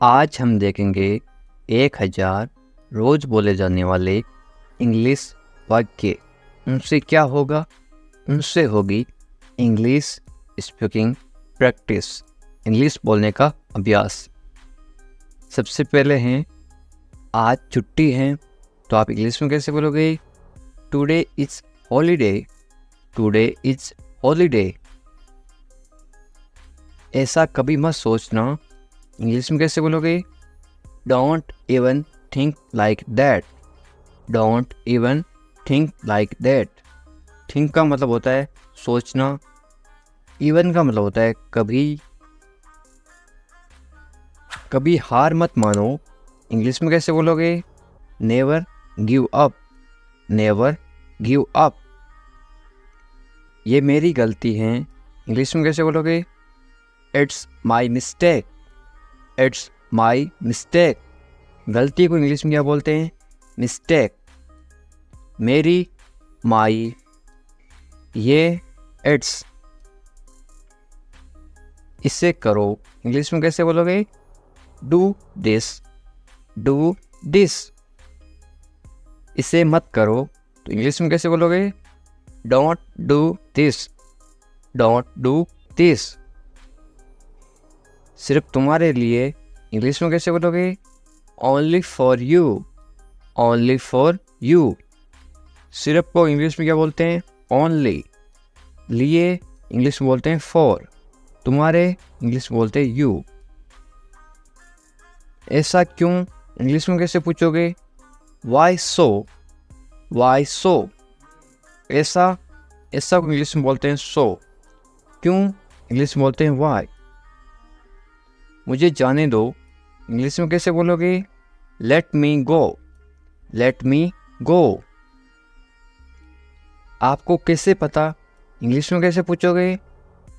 आज हम देखेंगे 1000 रोज बोले जाने वाले इंग्लिश वाक्य। उनसे क्या होगा? उनसे होगी इंग्लिश स्पीकिंग प्रैक्टिस, इंग्लिश बोलने का अभ्यास। सबसे पहले हैं आज छुट्टी है, तो आप इंग्लिश में कैसे बोलोगे? Today is holiday, today is holiday. ऐसा कभी मत सोचना, इंग्लिश में कैसे बोलोगे? Don't even think like that, don't even think like that. Think का मतलब होता है सोचना, इवन का मतलब होता है कभी। कभी हार मत मानो, इंग्लिश में कैसे बोलोगे? Never give up, never give up. ये मेरी गलती है, इंग्लिश में कैसे बोलोगे? It's my mistake, it's my mistake. गलती को इंग्लिश में क्या बोलते हैं? मिस्टेक। मेरी, माई, ये, इट्स। इसे करो, इंग्लिश में कैसे बोलोगे? Do this, do this. इसे मत करो, तो इंग्लिश में कैसे बोलोगे? Don't do this, don't do this. सिर्फ तुम्हारे लिए, इंग्लिश में कैसे बोलोगे? Only for you, only for you. सिर्फ को इंग्लिश में क्या बोलते हैं? ओनली। लिए इंग्लिश में बोलते हैं फॉर, तुम्हारे इंग्लिश में बोलते हैं यू। ऐसा क्यों, इंग्लिश में कैसे पूछोगे? वाई सो, वाई सो। ऐसा, ऐसा को इंग्लिश में बोलते हैं सो। क्यों, इंग्लिश में बोलते हैं वाई। मुझे जाने दो, इंग्लिश में कैसे बोलोगे? लेट मी गो, लेट मी गो। आपको कैसे पता, इंग्लिश में कैसे पूछोगे?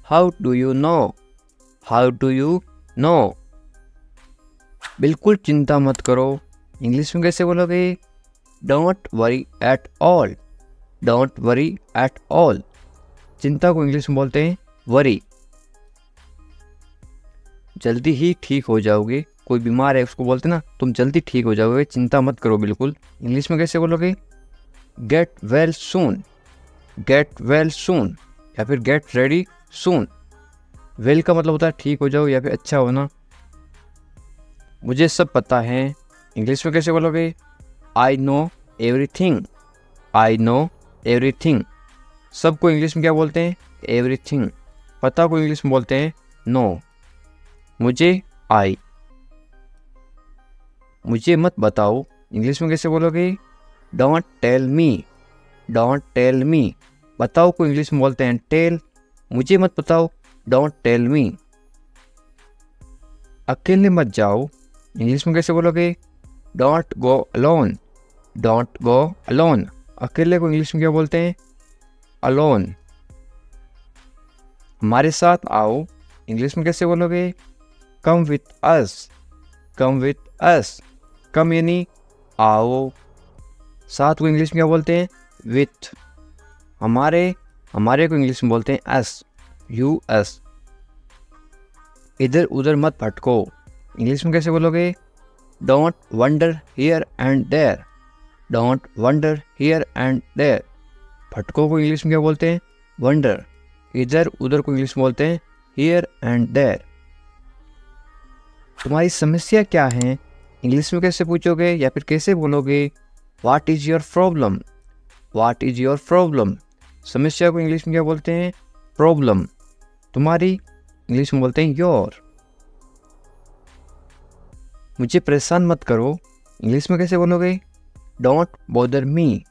How do you no, how do you no. बिल्कुल चिंता मत करो, इंग्लिश में कैसे बोलोगे? Don't worry at all, don't worry at all. चिंता को इंग्लिश में बोलते हैं वरी। जल्दी ही ठीक हो जाओगे, कोई बीमार है उसको बोलते ना तुम जल्दी ठीक हो जाओगे, चिंता मत करो बिल्कुल। इंग्लिश में कैसे बोलोगे? Get well soon, get well soon, या फिर गेट रेडी सून। वेल का मतलब होता है ठीक हो जाओ या फिर अच्छा होना। मुझे सब पता है, इंग्लिश में कैसे बोलोगे? I know everything, I know everything. सबको इंग्लिश में क्या बोलते हैं? एवरीथिंग। पता को इंग्लिश में बोलते हैं नो। मुझे, आई। मुझे मत बताओ, इंग्लिश में कैसे बोलोगे? Don't tell me, don't tell me. बताओ को इंग्लिश में बोलते हैं टेल, मुझे मत बताओ, डोंट टेल मी। अकेले मत जाओ, इंग्लिश में कैसे बोलोगे? Don't go alone, don't go alone. अकेले को इंग्लिश में क्या बोलते हैं? अलोन। हमारे साथ आओ, इंग्लिश में कैसे बोलोगे? Come with us, come with us. कम यानी आओ, साथ को इंग्लिश में क्या बोलते हैं? विथ। हमारे, हमारे को इंग्लिश में बोलते हैं अस, यू अस। इधर उधर मत भटको, इंग्लिश में कैसे बोलोगे? Don't wander here and there, don't wander here and there. भटको को इंग्लिश में क्या बोलते हैं? वंडर। इधर उधर को इंग्लिश में बोलते हैं हियर एंड देयर। तुम्हारी समस्या क्या है, इंग्लिश में कैसे पूछोगे या फिर कैसे बोलोगे? What is your problem, what is your problem. समस्या को इंग्लिश में क्या बोलते हैं? प्रॉब्लम। तुम्हारी, इंग्लिश में बोलते हैं योर। मुझे परेशान मत करो, इंग्लिश में कैसे बोलोगे? Don't bother me,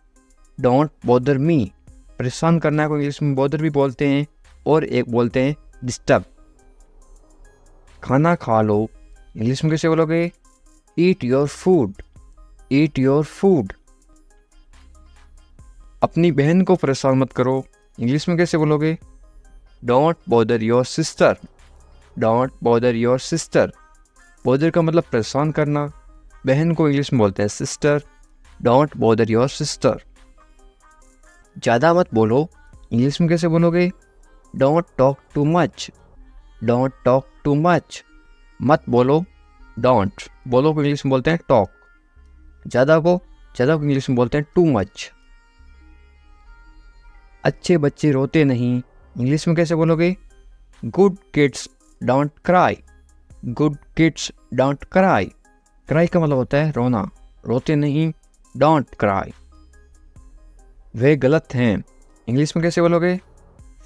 don't bother me. परेशान करना को इंग्लिश में बॉदर भी बोलते हैं और एक बोलते हैं डिस्टर्ब। खाना खा लो, इंग्लिश में कैसे बोलोगे? Eat your food, eat your food. अपनी बहन को परेशान मत करो, इंग्लिश में कैसे बोलोगे? Don't bother your sister, don't bother your sister. Bother का मतलब परेशान करना, बहन को इंग्लिश में बोलते हैं sister, don't bother your sister. ज़्यादा मत बोलो, इंग्लिश में कैसे बोलोगे? Don't talk too much, don't talk too much. मत बोलो, डोंट बोलो को इंग्लिश में बोलते हैं टॉक। ज़्यादा को इंग्लिश में बोलते हैं टू मच। अच्छे बच्चे रोते नहीं, इंग्लिश में कैसे बोलोगे? Good kids don't cry. Good kids don't cry. Cry का मतलब होता है रोना, रोते नहीं, डोंट क्राई। वे गलत हैं, इंग्लिश में कैसे बोलोगे?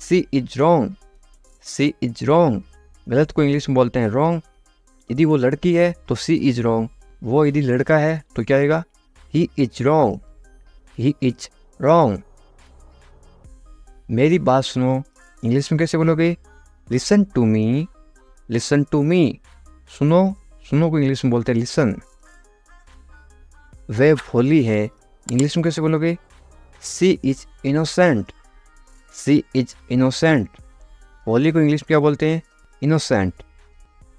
She is wrong. She is wrong. गलत को इंग्लिश में बोलते हैं रॉन्ग। यदि वो लड़की है तो सी इज रॉन्ग, वो यदि लड़का है तो क्या आएगा? He is wrong. He is wrong. मेरी बात सुनो, इंग्लिश में कैसे बोलोगे? Listen to me. Listen to me. सुनो को इंग्लिश में बोलते हैं लिसन। वे भोली है, इंग्लिश में कैसे बोलोगे? She is innocent. She is innocent. भोली को इंग्लिश में क्या बोलते हैं? इनोसेंट।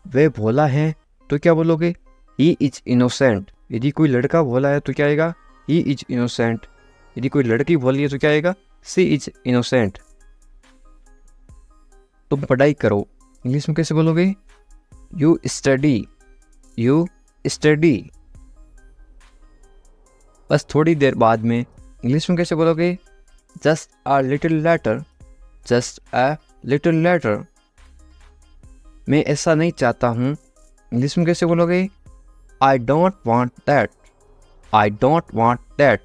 वे भोला है तो क्या बोलोगे? He is innocent. यदि कोई लड़का भोला है तो क्या आएगा? He is innocent. यदि कोई लड़की भोली है तो क्या आएगा? सी इज इनोसेंट। तुम पढ़ाई करो, इंग्लिश में कैसे बोलोगे? You study. You study. बस थोड़ी देर बाद में, इंग्लिश में कैसे बोलोगे? Just a little letter. Just a little letter. मैं ऐसा नहीं चाहता हूँ, इंग्लिश में कैसे बोलोगे? I don't want that. I don't want that.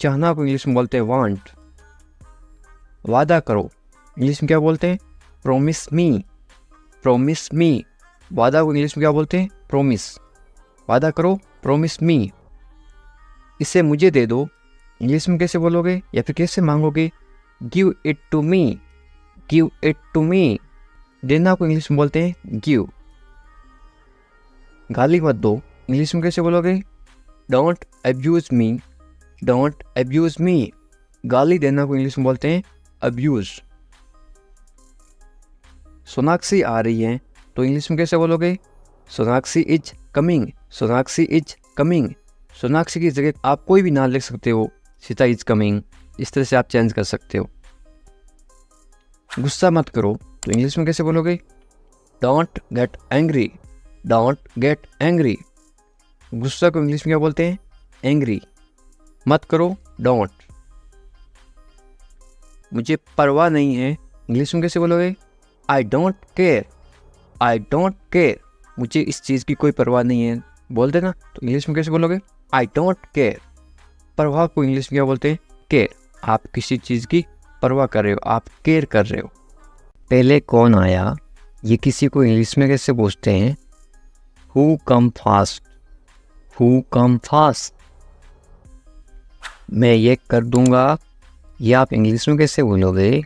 चाहना को इंग्लिश में बोलते हैं वांट। वादा करो, इंग्लिश में क्या बोलते हैं? प्रोमिस मी। प्रोमिस मी। वादा को इंग्लिश में क्या बोलते हैं? प्रोमिस। वादा करो, प्रोमिस मी। इसे मुझे दे दो, इंग्लिश में कैसे बोलोगे या फिर कैसे मांगोगे? Give it to me. Give it to me. देना को इंग्लिश में बोलते हैं गिव। गाली मत दो, इंग्लिश में कैसे बोलोगे? Don't abuse me. Don't abuse me. गाली देना को इंग्लिश में बोलते हैं अब्यूज। सोनाक्षी आ रही है तो इंग्लिश में कैसे बोलोगे? Sonakshi is coming. Sonakshi is coming. Sonakshi की जगह आप कोई भी नाम लिख सकते हो, सीता इज कमिंग, इस तरह से आप चेंज कर सकते हो। गुस्सा मत करो तो इंग्लिश में कैसे बोलोगे? Don't get angry. Don't get angry. गुस्सा को इंग्लिश में क्या बोलते हैं? एंग्री। मत करो, डोंट। मुझे परवाह नहीं है, इंग्लिश में कैसे बोलोगे? I don't care. I don't care. मुझे इस चीज़ की कोई परवाह नहीं है बोल देना, तो इंग्लिश में कैसे बोलोगे? I don't care. परवाह को इंग्लिश में क्या बोलते हैं? केयर। आप किसी चीज़ की परवाह कर रहे हो, आप केयर कर रहे हो। पहले कौन आया, ये किसी को इंग्लिश में कैसे पूछते हैं? Who come fast. Who come fast. मैं ये कर दूंगा, ये आप इंग्लिश में कैसे बोलोगे?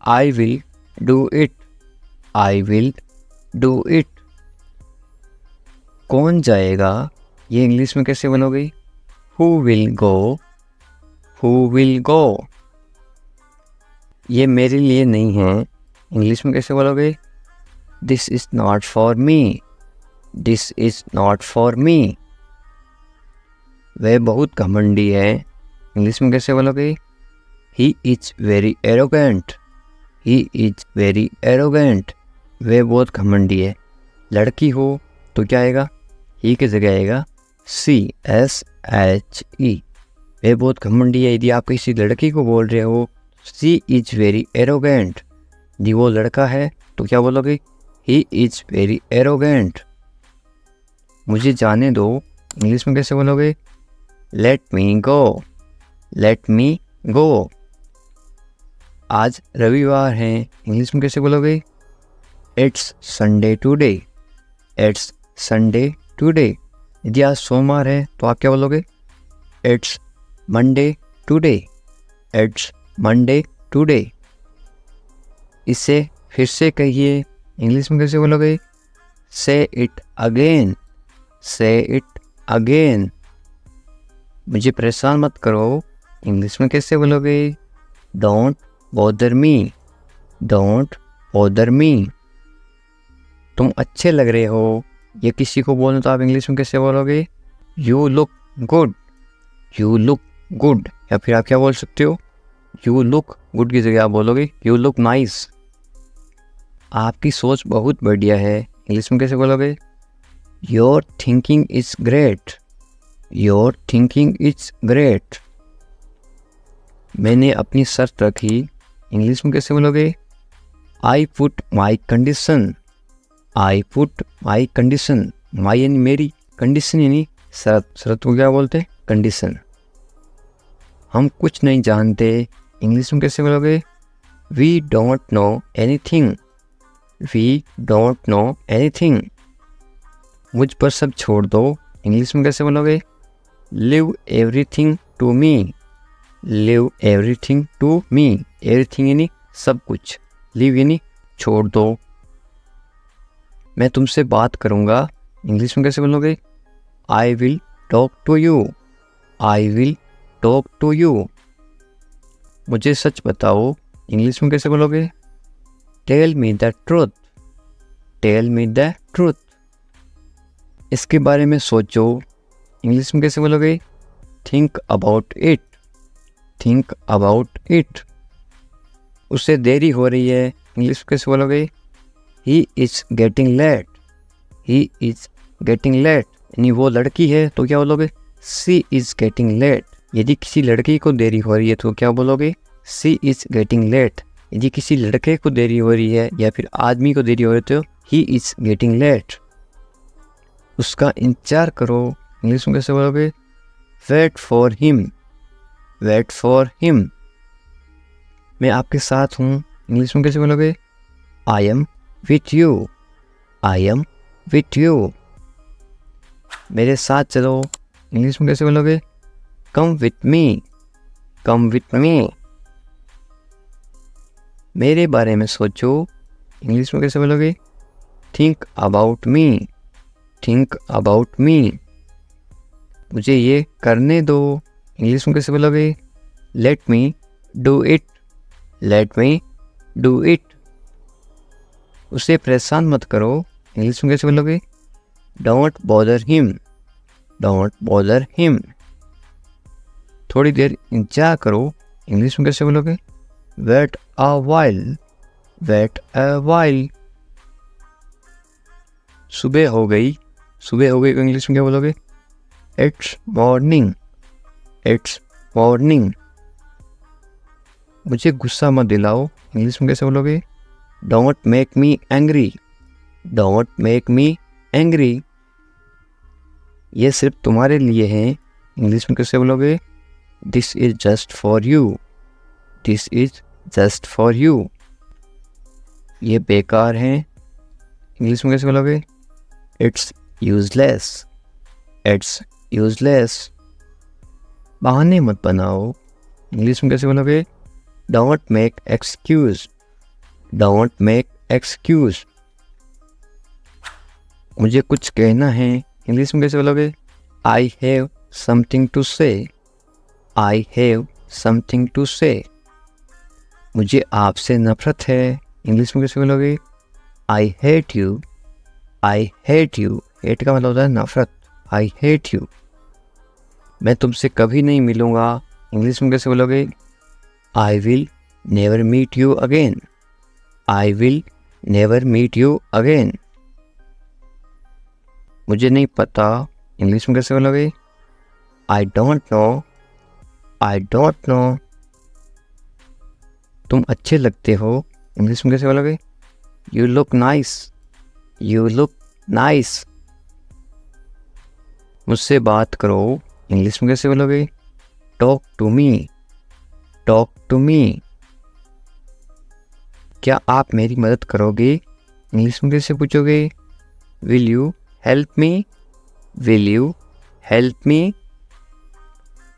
I will do it. I will do it. कौन जाएगा, ये इंग्लिश में कैसे बोलोगे? Who will go. Who will go. ये मेरे लिए नहीं है, इंग्लिश में कैसे बोलोगे? This is not for me. This is not for me. वह बहुत घमंडी है, इंग्लिश में कैसे बोलोगे? He is very arrogant. He is very arrogant. वह बहुत घमंडी है। लड़की हो तो क्या आएगा? ही की जगह आएगा CSHE। वह बहुत घमंडी है। यदि आप किसी लड़की को बोल रहे हो सी इज वेरी एरोगेंट, यदि वो लड़का है तो क्या बोलोगे? He is very arrogant. मुझे जाने दो, इंग्लिश में कैसे बोलोगे? लेट मी गो। लेट मी गो। आज रविवार है, इंग्लिश में कैसे बोलोगे? It's Sunday today. It's Sunday today. यदि आज सोमवार है तो आप क्या बोलोगे? It's Monday today. It's Monday today. इसे फिर से कहिए, इंग्लिश में कैसे बोलोगे? से इट अगेन। से इट अगेन। मुझे परेशान मत करो, इंग्लिश में कैसे बोलोगे? Don't bother me. Don't bother me. तुम अच्छे लग रहे हो, ये किसी को बोलो तो आप इंग्लिश में कैसे बोलोगे? You look good. You look good. या फिर आप क्या बोल सकते हो? यू लुक गुड की जगह आप बोलोगे यू लुक नाइस। आपकी सोच बहुत बढ़िया है, इंग्लिश में कैसे बोलोगे? Your thinking is great, your thinking is great. मैंने अपनी शर्त रखी, इंग्लिश में कैसे बोलोगे? I put my condition, I put my condition. My यानी मेरी, कंडीशन यानी शर्त। शर्त को क्या बोलते? कंडीशन। हम कुछ नहीं जानते, इंग्लिश में कैसे बोलोगे? We don't know anything, we don't know anything. मुझ पर सब छोड़ दो, इंग्लिश में कैसे बोलोगे? Leave everything to me, leave everything to me. Everything यानी सब कुछ, लिव यानी छोड़ दो। मैं तुमसे बात करूँगा, इंग्लिश में कैसे बोलोगे? I will talk to you, I will talk to you. मुझे सच बताओ, इंग्लिश में कैसे बोलोगे? Tell me the truth, tell me the truth. इसके बारे में सोचो, इंग्लिश में कैसे बोलोगे? Think about it, think about it. उससे देरी हो रही है, इंग्लिश में कैसे बोलोगे? He is getting late, he is getting late. यानी वो लड़की है तो क्या बोलोगे? She is getting late. यदि किसी लड़की को देरी हो रही है तो क्या बोलोगे? She is getting late. यदि किसी लड़के को देरी हो रही है या फिर आदमी को देरी हो रही है तो ही इज़ गेटिंग लेट। उसका इंतजार करो, इंग्लिश में कैसे बोलोगे? Wait for him, wait for him. मैं आपके साथ हूँ, इंग्लिश में कैसे बोलोगे? I am with you, I am with you. मेरे साथ चलो, इंग्लिश में कैसे बोलोगे? Come with me, come with me. मेरे बारे में सोचो, इंग्लिश में कैसे बोलोगे? Think about me, think about me. मुझे ये करने दो, इंग्लिश में कैसे बोलोगे? Let me do it, let me do it. उसे परेशान मत करो, इंग्लिश में कैसे बोलोगे? Don't bother him, don't bother him. थोड़ी देर इंतजार करो, इंग्लिश में कैसे बोलोगे? Wait a while, wait a while. सुबह हो गई, सुबह हो गई को इंग्लिश में क्या बोलोगे? It's morning, it's morning. मुझे गुस्सा मत दिलाओ, इंग्लिश में कैसे बोलोगे? Don't make me angry, don't make me angry. ये सिर्फ तुम्हारे लिए है, इंग्लिश में कैसे बोलोगे? This is just for you, this is just for you. ये बेकार हैं, इंग्लिश में कैसे बोलोगे? It's useless, it's useless. बहाने मत बनाओ, इंग्लिश में कैसे बोलोगे? Don't make excuse, don't make excuse. मुझे कुछ कहना है, इंग्लिश में कैसे बोलोगे? आई हैव समथिंग टू से, आई हैव समथिंग टू से। मुझे आपसे नफरत है, इंग्लिश में कैसे बोलोगे? I hate you, I hate you. Hate का मतलब होता है नफरत, आई हेट यू। मैं तुमसे कभी नहीं मिलूँगा, इंग्लिश में कैसे बोलोगे? I will never meet you again, I will never meet you again. मुझे नहीं पता, इंग्लिश में कैसे बोलोगे? I don't know, I don't know. तुम अच्छे लगते हो, इंग्लिश में कैसे बोलोगे? You look nice, you look nice. मुझसे बात करो, इंग्लिश में कैसे बोलोगे? Talk to me, talk to me. क्या आप मेरी मदद करोगे, इंग्लिश में कैसे पूछोगे? Will you help me, will you help मी।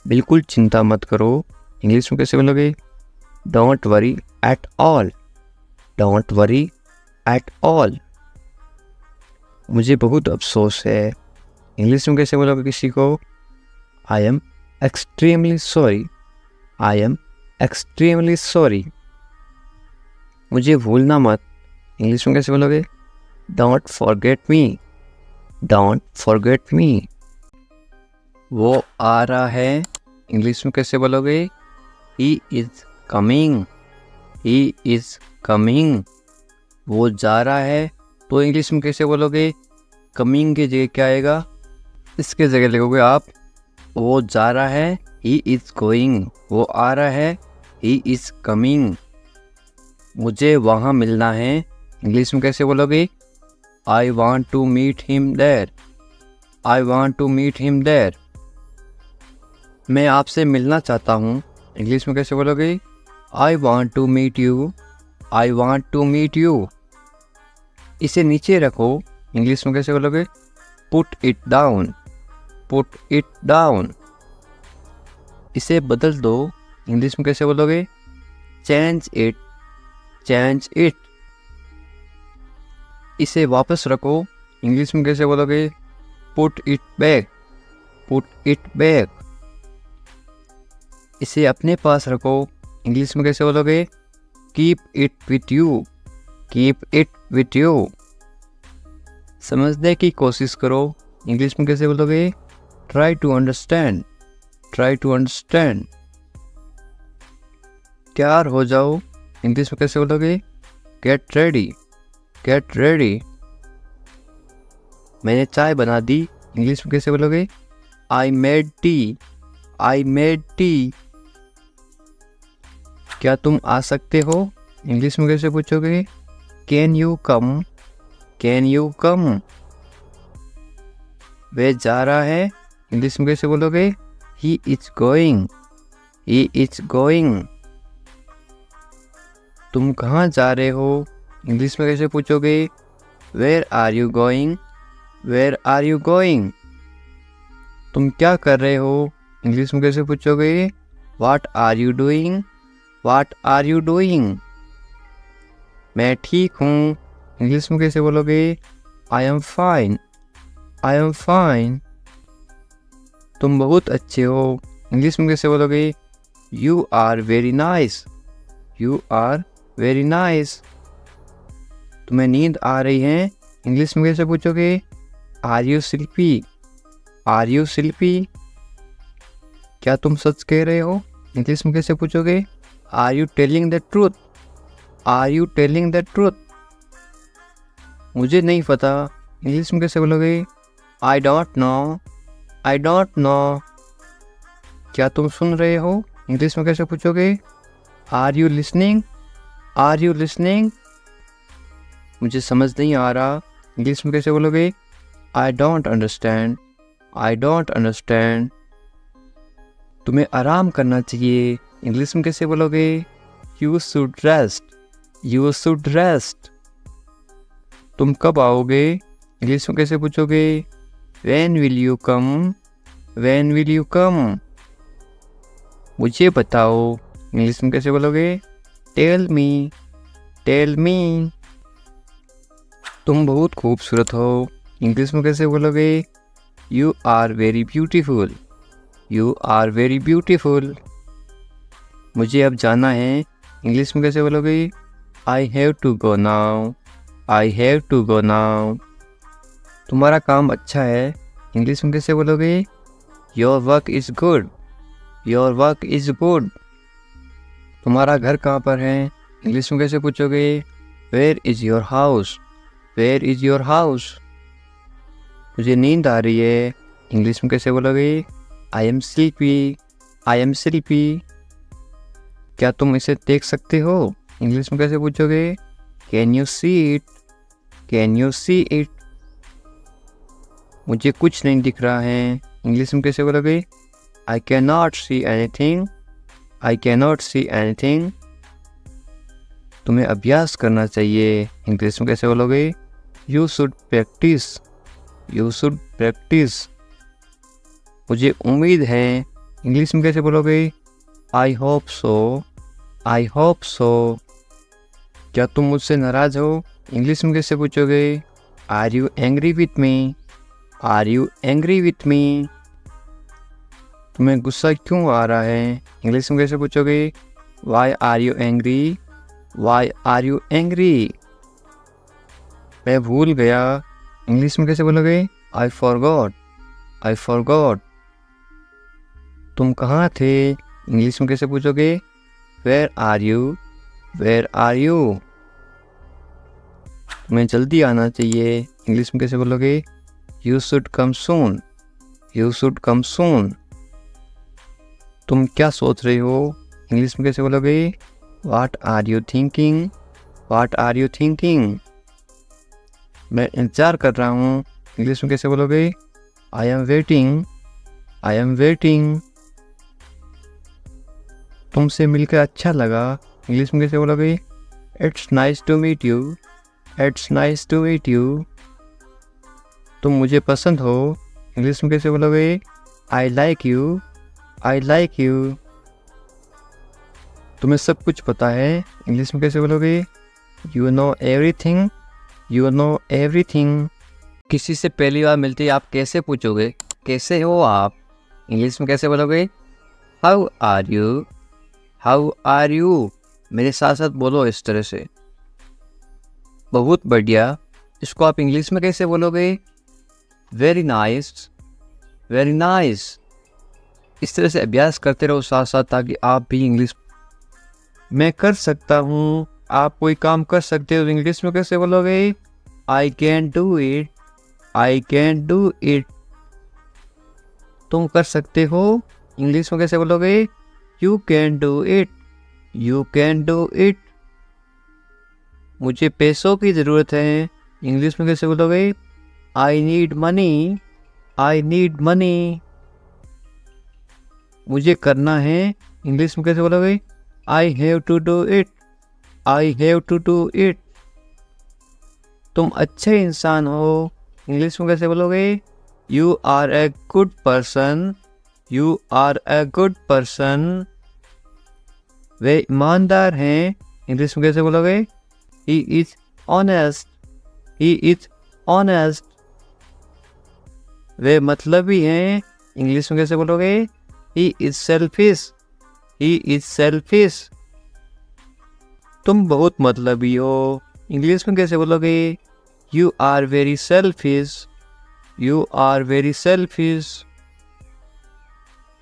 बिल्कुल चिंता मत करो, इंग्लिश में कैसे बोलोगे? Don't worry at all, don't worry at all. मुझे बहुत अफसोस है, इंग्लिश में कैसे बोलोगे किसी को? I am extremely sorry, I am extremely sorry. मुझे भूलना मत, इंग्लिश में कैसे बोलोगे? Don't forget me, don't forget me. वो आ रहा है, इंग्लिश में कैसे बोलोगे? He is coming, he is coming. वो जा रहा है तो इंग्लिश में कैसे बोलोगे? कमिंग की जगह क्या आएगा, इसके जगह लिखोगे आप वो जा रहा है, ही इज़ गोइंग। वो आ रहा है, ही इज़ कमिंग। मुझे वहाँ मिलना है, इंग्लिश में कैसे बोलोगे, I want to meet him there. I want to meet him there. मैं आपसे मिलना चाहता हूँ, इंग्लिश में कैसे बोलोगे, I want to meet you. I want to meet you. इसे नीचे रखो, इंग्लिश में कैसे बोलोगे, put it down. Put it down. इसे बदल दो, इंग्लिश में कैसे बोलोगे, चेंज इट। Change it. इसे वापस रखो, इंग्लिश में कैसे बोलोगे, put it back. Put it back. इसे अपने पास रखो, इंग्लिश में कैसे बोलोगे, keep it with you. Keep it with you. समझने की कोशिश करो, इंग्लिश में कैसे बोलोगे, try to understand. Try to understand. तैयार हो जाओ, इंग्लिश में कैसे बोलोगे, गेट रेडी। Get ready. मैंने चाय बना दी, इंग्लिश में कैसे बोलोगे, I made tea. I made tea. क्या तुम आ सकते हो, इंग्लिश में कैसे पूछोगे, can you come. Can you come. वह जा रहा है, इंग्लिश में कैसे बोलोगे, he is going. He is going. तुम कहाँ जा रहे हो, इंग्लिश में कैसे पूछोगे, where are you going. Where are you going. तुम क्या कर रहे हो, इंग्लिश में कैसे पूछोगे, what are you doing. What are you doing. मैं ठीक हूँ, इंग्लिश में कैसे बोलोगे, I am fine. I am fine. तुम बहुत अच्छे हो, इंग्लिश में कैसे बोलोगे, you are very nice. You are very nice. तुम्हें नींद आ रही है, इंग्लिश में कैसे पूछोगे, are you sleepy. Are you sleepy. क्या तुम सच कह रहे हो, इंग्लिश में कैसे पूछोगे, are you telling the truth. Are you telling the truth. मुझे नहीं पता, इंग्लिश में कैसे बोलोगे, I don't know. I don't know. क्या तुम सुन रहे हो, इंग्लिश में कैसे पूछोगे, are you listening. Are you listening. मुझे समझ नहीं आ रहा, इंग्लिश में कैसे बोलोगे, I don't understand. I don't understand. तुम्हें आराम करना चाहिए, इंग्लिश में कैसे बोलोगे, you should rest. You should rest. तुम कब आओगे, इंग्लिश में कैसे पूछोगे, when will you come. When will you come. मुझे बताओ, इंग्लिश में कैसे बोलोगे, टेल मी। Tell me. तुम बहुत खूबसूरत हो, इंग्लिश में कैसे बोलोगे, you are very beautiful. You are very beautiful. मुझे अब जाना है, इंग्लिश में कैसे बोलोगे, I have to go now. I have to go now. तुम्हारा काम अच्छा है, इंग्लिश में कैसे बोलोगे, your work is good. Your work is good. तुम्हारा घर कहाँ पर है, इंग्लिश में कैसे पूछोगे, where is your house. Where is your house. मुझे नींद आ रही है, इंग्लिश में कैसे बोलोगे, I M sleepy. I am sleepy. क्या तुम इसे देख सकते हो, इंग्लिश में कैसे पूछोगे, can you see it. Can you see it. मुझे कुछ नहीं दिख रहा है, इंग्लिश में कैसे बोलोगे, आई can not see anything. I can not see anything. तुम्हें अभ्यास करना चाहिए, इंग्लिश में कैसे बोलोगे, you should practice. You should practice. मुझे उम्मीद है, इंग्लिश में कैसे बोलोगे, I hope so. I hope so. क्या तुम मुझसे नाराज़ हो, इंग्लिश में कैसे पूछोगे, are you angry with me. Are you angry with me. तुम्हें गुस्सा क्यों आ रहा है, इंग्लिश में कैसे पूछोगे, why are you angry. Why are you angry. मैं भूल गया, इंग्लिश में कैसे बोलोगे, आई फॉरगॉट। I forgot. तुम कहाँ थे, इंग्लिश में कैसे पूछोगे, where are you. Where are you. तुम्हें जल्दी आना चाहिए, इंग्लिश में कैसे बोलोगे, You should come soon. You should come soon. तुम क्या सोच रही हो? इंग्लिश में कैसे बोलोगे? What are you thinking? What are you thinking? मैं इंतज़ार कर रहा हूँ. इंग्लिश में कैसे बोलोगे? I am waiting. I am waiting. तुमसे मिलकर अच्छा लगा. इंग्लिश में कैसे बोलोगे? It's nice to meet you. It's nice to meet you. तुम मुझे पसंद हो. इंग्लिश में कैसे बोलोगे? I like you. I like you. तुम्हें सब कुछ पता है. इंग्लिश में कैसे बोलोगे? You know everything. You know everything. किसी से पहली बार मिलते ही आप कैसे पूछोगे? कैसे हो आप? इंग्लिश में कैसे बोलोगे? How are you? How are you? मेरे साथ साथ बोलो इस तरह से. बहुत बढ़िया. इसको आप इंग्लिश में कैसे बोलोगे? Very nice. Very nice. इस तरह से अभ्यास करते रहो साथ साथ ताकि आप भी इंग्लिश. मैं कर सकता हूँ. आप कोई काम कर सकते हो. इंग्लिश में कैसे बोलोगे? I can do it. I can do it. तुम कर सकते हो. इंग्लिश में कैसे बोलोगे? You can do it. You can do it. मुझे पैसों की ज़रूरत है. इंग्लिश में कैसे बोलोगे? I need money. I need money. मुझे करना है. इंग्लिश में कैसे बोलोगे? I have to do it. I have to do it. तुम अच्छे इंसान हो. इंग्लिश में कैसे बोलोगे? You are a good person. You are a good person. वे ईमानदार हैं. इंग्लिश में कैसे बोलोगे? He is honest. He is honest. वे मतलबी हैं. इंग्लिश में कैसे बोलोगे? He is selfish. He is selfish. तुम बहुत मतलबी हो. इंग्लिश में कैसे बोलोगे? You are very selfish. You are very selfish.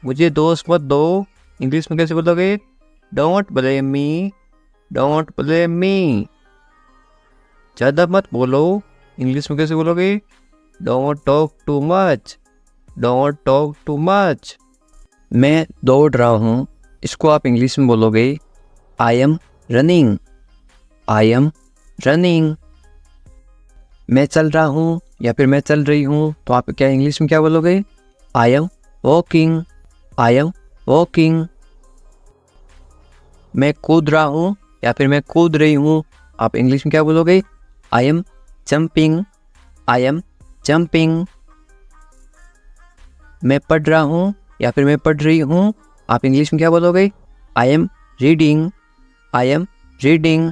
मुझे दोष मत दो. इंग्लिश में कैसे बोलोगे? Don't blame me. Don't blame me. ज़्यादा मत बोलो. इंग्लिश में कैसे बोलोगे? Don't talk too much. Don't talk too much. मैं दौड़ रहा हूँ. इसको आप इंग्लिश में बोलोगे? I am running. I am running. मैं चल रहा हूँ या फिर मैं चल रही हूँ तो आप क्या इंग्लिश में क्या बोलोगे? I am walking. I am walking. मैं कूद रहा हूँ या फिर मैं कूद रही हूँ आप इंग्लिश में क्या बोलोगे? I am jumping. I am jumping. मैं पढ़ रहा हूँ या फिर मैं पढ़ रही हूँ आप इंग्लिश में क्या बोलोगे? I am reading. I am reading.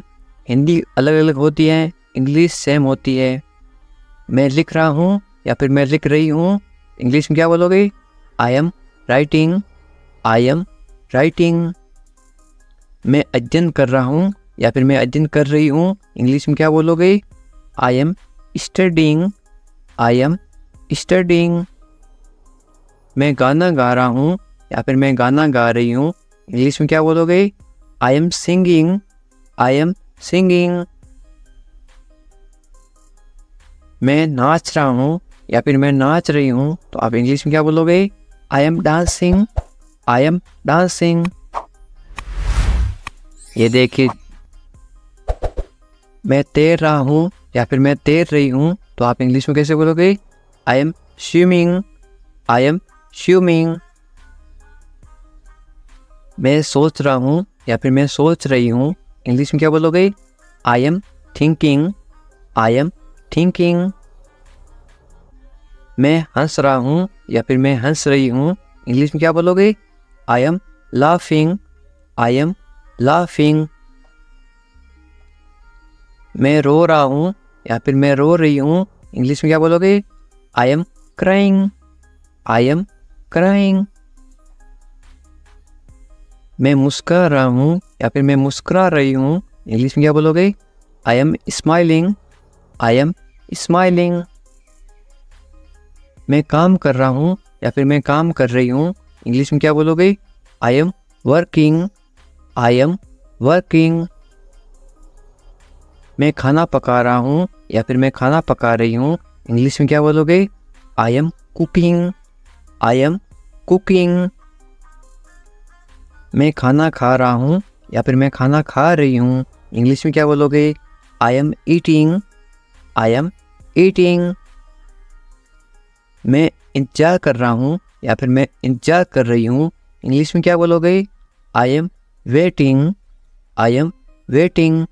Hindi अलग अलग होती है. इंग्लिश सेम होती है. मैं लिख रहा हूँ या फिर मैं लिख रही हूँ इंग्लिश में क्या बोलोगे? I am writing. I am writing. मैं अध्ययन कर रहा हूँ या फिर मैं अध्ययन कर रही हूँ इंग्लिश में क्या बोलोगे? I am studying. I am studying. मैं गाना गा रहा हूँ या फिर मैं गाना गा रही हूँ इंग्लिश में क्या बोलोगे? I am singing. I am singing. मैं नाच रहा हूँ या फिर मैं नाच रही हूँ तो आप इंग्लिश में क्या बोलोगे? I am dancing. I am dancing. ये देखिए. मैं तैर रहा हूँ या फिर मैं तैर रही हूँ तो आप इंग्लिश में कैसे बोलोगे? I am swimming. I am swimming. मैं सोच रहा हूँ या फिर मैं सोच रही हूँ इंग्लिश में क्या बोलोगे? I am thinking. I am thinking. मैं हंस रहा हूँ या फिर मैं हंस रही हूँ इंग्लिश में क्या बोलोगे? I am laughing. I am laughing. मैं रो रहा हूँ या फिर मैं रो रही हूँ इंग्लिश में क्या बोलोगे? I am crying. I am crying. मैं मुस्कुरा रहा हूँ या फिर मैं मुस्कुरा रही हूँ इंग्लिश में क्या बोलोगे? I am smiling. I am smiling. मैं काम कर रहा हूँ या फिर मैं काम कर रही हूँ इंग्लिश में क्या बोलोगे? I am working. I am working. मैं खाना पका रहा हूँ या फिर मैं खाना पका रही हूँ इंग्लिश में क्या बोलोगे? I am cooking, I am cooking. मैं खाना खा रहा हूँ या फिर मैं खाना खा रही हूँ, इंग्लिश में क्या बोलोगे? I am eating, I am eating. मैं इंतजार कर रहा हूँ या फिर मैं इंतजार कर रही हूँ, इंग्लिश में क्या बोलोगे? I am waiting, I am waiting.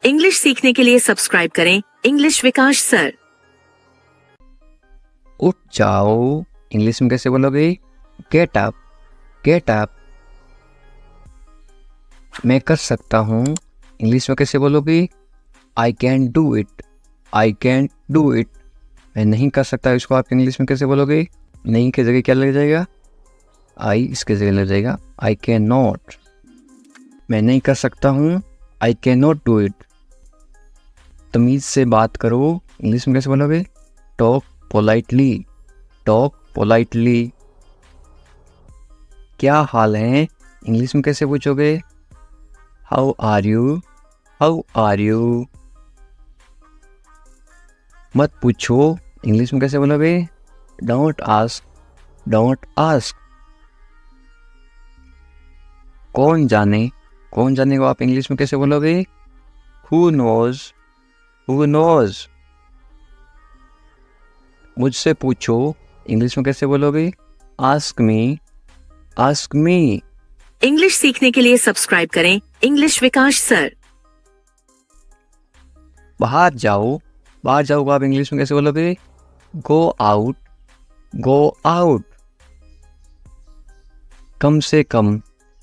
English सीखने के लिए सब्सक्राइब करें इंग्लिश विकास सर। उठ जाओ, इंग्लिश में कैसे बोलोगे? Get up, get up. मैं कर सकता हूँ, इंग्लिश में कैसे बोलोगे? I can do it, I can do it. मैं नहीं कर सकता, इसको आप इंग्लिश में कैसे बोलोगे? नहीं की जगह क्या लग जाएगा? आई इसके जगह लग जाएगा आई कैन नॉट। मैं नहीं कर सकता हूँ, I can not do it. तमीज़ से बात करो, इंग्लिश में कैसे बोलोगे? Talk politely, talk politely. क्या हाल है, इंग्लिश में कैसे पूछोगे? How are you, how are you. मत पूछो, इंग्लिश में कैसे बोलोगे? Don't ask, don't ask. कौन जाने, कौन जाने को आप इंग्लिश में कैसे बोलोगे? Who knows, who knows. मुझसे पूछो, इंग्लिश में कैसे बोलोगे? Ask me, ask me. English सीखने के लिए सब्सक्राइब करें इंग्लिश विकास सर। बाहर जाओ, बाहर जाओ को आप इंग्लिश में कैसे बोलोगे? Go out, go out. कम से कम,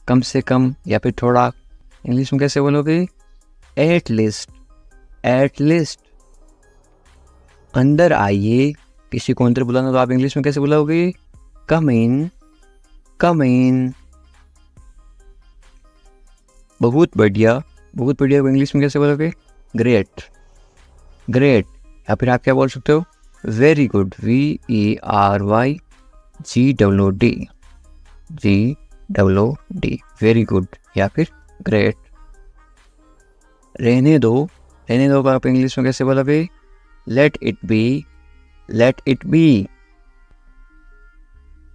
कम से कम या फिर थोड़ा, इंग्लिश में कैसे बोलोगे? At least, at least. अंदर आइए, किसी को अंदर बुलाना तो आप इंग्लिश में कैसे बुलाओगे? कम इन, कम इन। बहुत बढ़िया, बहुत बढ़िया को इंग्लिश में कैसे बोलोगे? Great, great. या फिर आप क्या बोल सकते हो? Very good, VERY GOOD, GOOD, very good या फिर ग्रेट। रहने दो, रहने दो को आप इंग्लिश में कैसे बोलोगे? Let it be, let it be.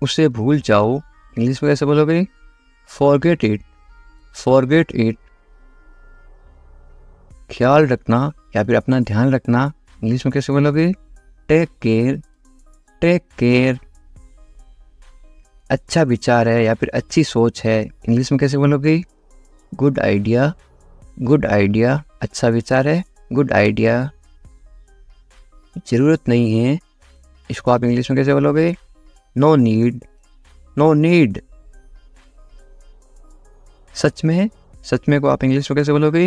उसे भूल जाओ, इंग्लिश में कैसे बोलोगे? Forget it, forget it. ख्याल रखना या फिर अपना ध्यान रखना, इंग्लिश में कैसे बोलोगे? Take care, take care. अच्छा विचार है या फिर अच्छी सोच है, इंग्लिश में कैसे बोलोगे? Good idea, good idea. अच्छा विचार है, गुड आइडिया। ज़रूरत नहीं है, इसको आप इंग्लिश में कैसे बोलोगे? No need, no need. सच में, सच में को आप इंग्लिश में कैसे बोलोगे?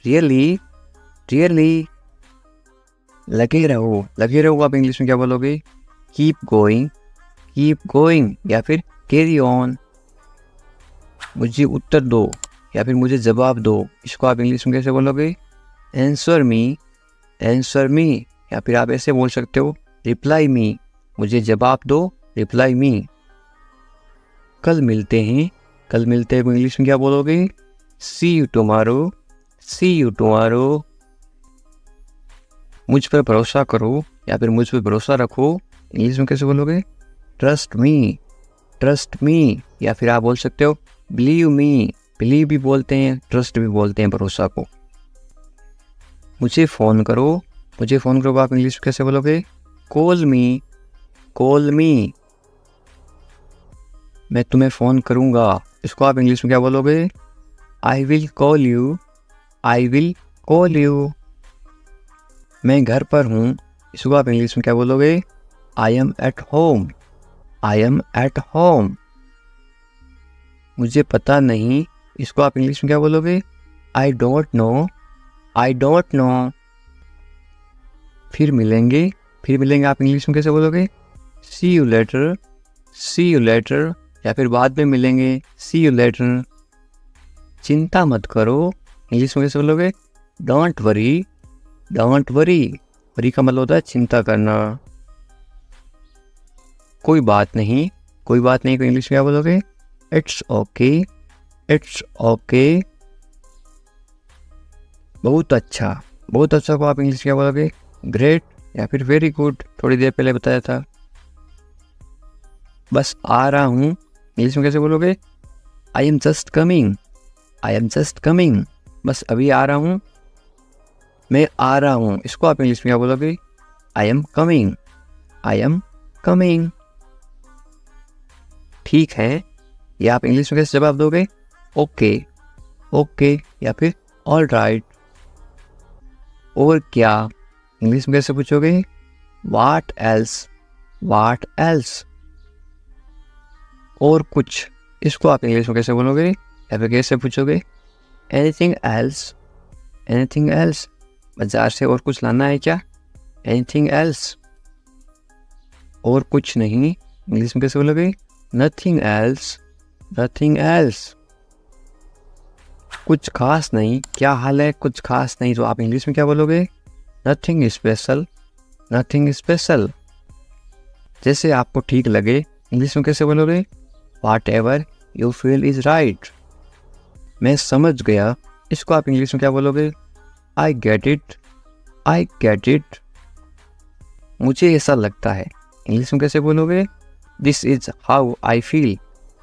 Really, really. लगे रहो, लगे रहो आप इंग्लिश में क्या बोलोगे? कीप गोइंग, कीप गोइंग या फिर कैरी ऑन। मुझे उत्तर दो या फिर मुझे जवाब दो, इसको आप इंग्लिश में कैसे बोलोगे? Answer me, answer me. या फिर आप ऐसे बोल सकते हो, रिप्लाई मी, मुझे जवाब दो, रिप्लाई मी। कल मिलते हैं, कल मिलते हैं को इंग्लिश में क्या बोलोगे? See you tomorrow, see you tomorrow. मुझ पर भरोसा करो या फिर मुझ पर भरोसा रखो, इंग्लिश में कैसे बोलोगे? Trust me, trust me. या फिर आप बोल सकते हो बिलीव मी, बिलीव भी बोलते हैं, ट्रस्ट भी बोलते हैं भरोसा को। मुझे फ़ोन करो, मुझे फ़ोन करो आप इंग्लिश में कैसे बोलोगे? कॉल मी, कॉल मी। मैं तुम्हें फ़ोन करूँगा, इसको आप इंग्लिश में क्या बोलोगे? I will call you, I will call you. मैं घर पर हूँ, इसको आप इंग्लिश में क्या बोलोगे? I am at home, I am at home. मुझे पता नहीं, इसको आप इंग्लिश में क्या बोलोगे? I don't know, I don't know. फिर मिलेंगे, फिर मिलेंगे आप इंग्लिश में कैसे बोलोगे? See you later, see you later. या फिर बाद में मिलेंगे, सी यू लेटर। चिंता मत करो, इंग्लिश में कैसे बोलोगे? Don't worry, don't worry. Worry का मतलब होता है चिंता करना। कोई बात नहीं, कोई बात नहीं को इंग्लिश में क्या बोलोगे? It's okay, it's okay. बहुत अच्छा, बहुत अच्छा को आप इंग्लिश में क्या बोलोगे? ग्रेट, या फिर वेरी गुड, थोड़ी देर पहले बताया था। बस आ रहा हूँ, इंग्लिश में कैसे बोलोगे? I am just coming, I am just coming, बस अभी आ रहा हूँ, मैं आ रहा हूँ। इसको आप इंग्लिश में क्या बोलोगे? I am coming, I am coming. ठीक है, ये आप इंग्लिश में कैसे जवाब दोगे? ओके, ओके, या फिर ऑल राइट। और क्या इंग्लिश में कैसे पूछोगे? What else, what else. और कुछ, इसको आप इंग्लिश में कैसे बोलोगे या फिर कैसे पूछोगे? Anything else, anything else. बाजार से और कुछ लाना है क्या? Anything else. और कुछ नहीं, इंग्लिश में कैसे बोलोगे? Nothing else, nothing else. कुछ खास नहीं, क्या हाल है? कुछ खास नहीं, तो आप इंग्लिश में क्या बोलोगे? Nothing special, nothing special. जैसे आपको ठीक लगे, इंग्लिश में कैसे बोलोगे? What ever you feel is right. मैं समझ गया, इसको आप इंग्लिश में क्या बोलोगे? I get it, I get it. मुझे ऐसा लगता है, इंग्लिश में कैसे बोलोगे? This is how I feel,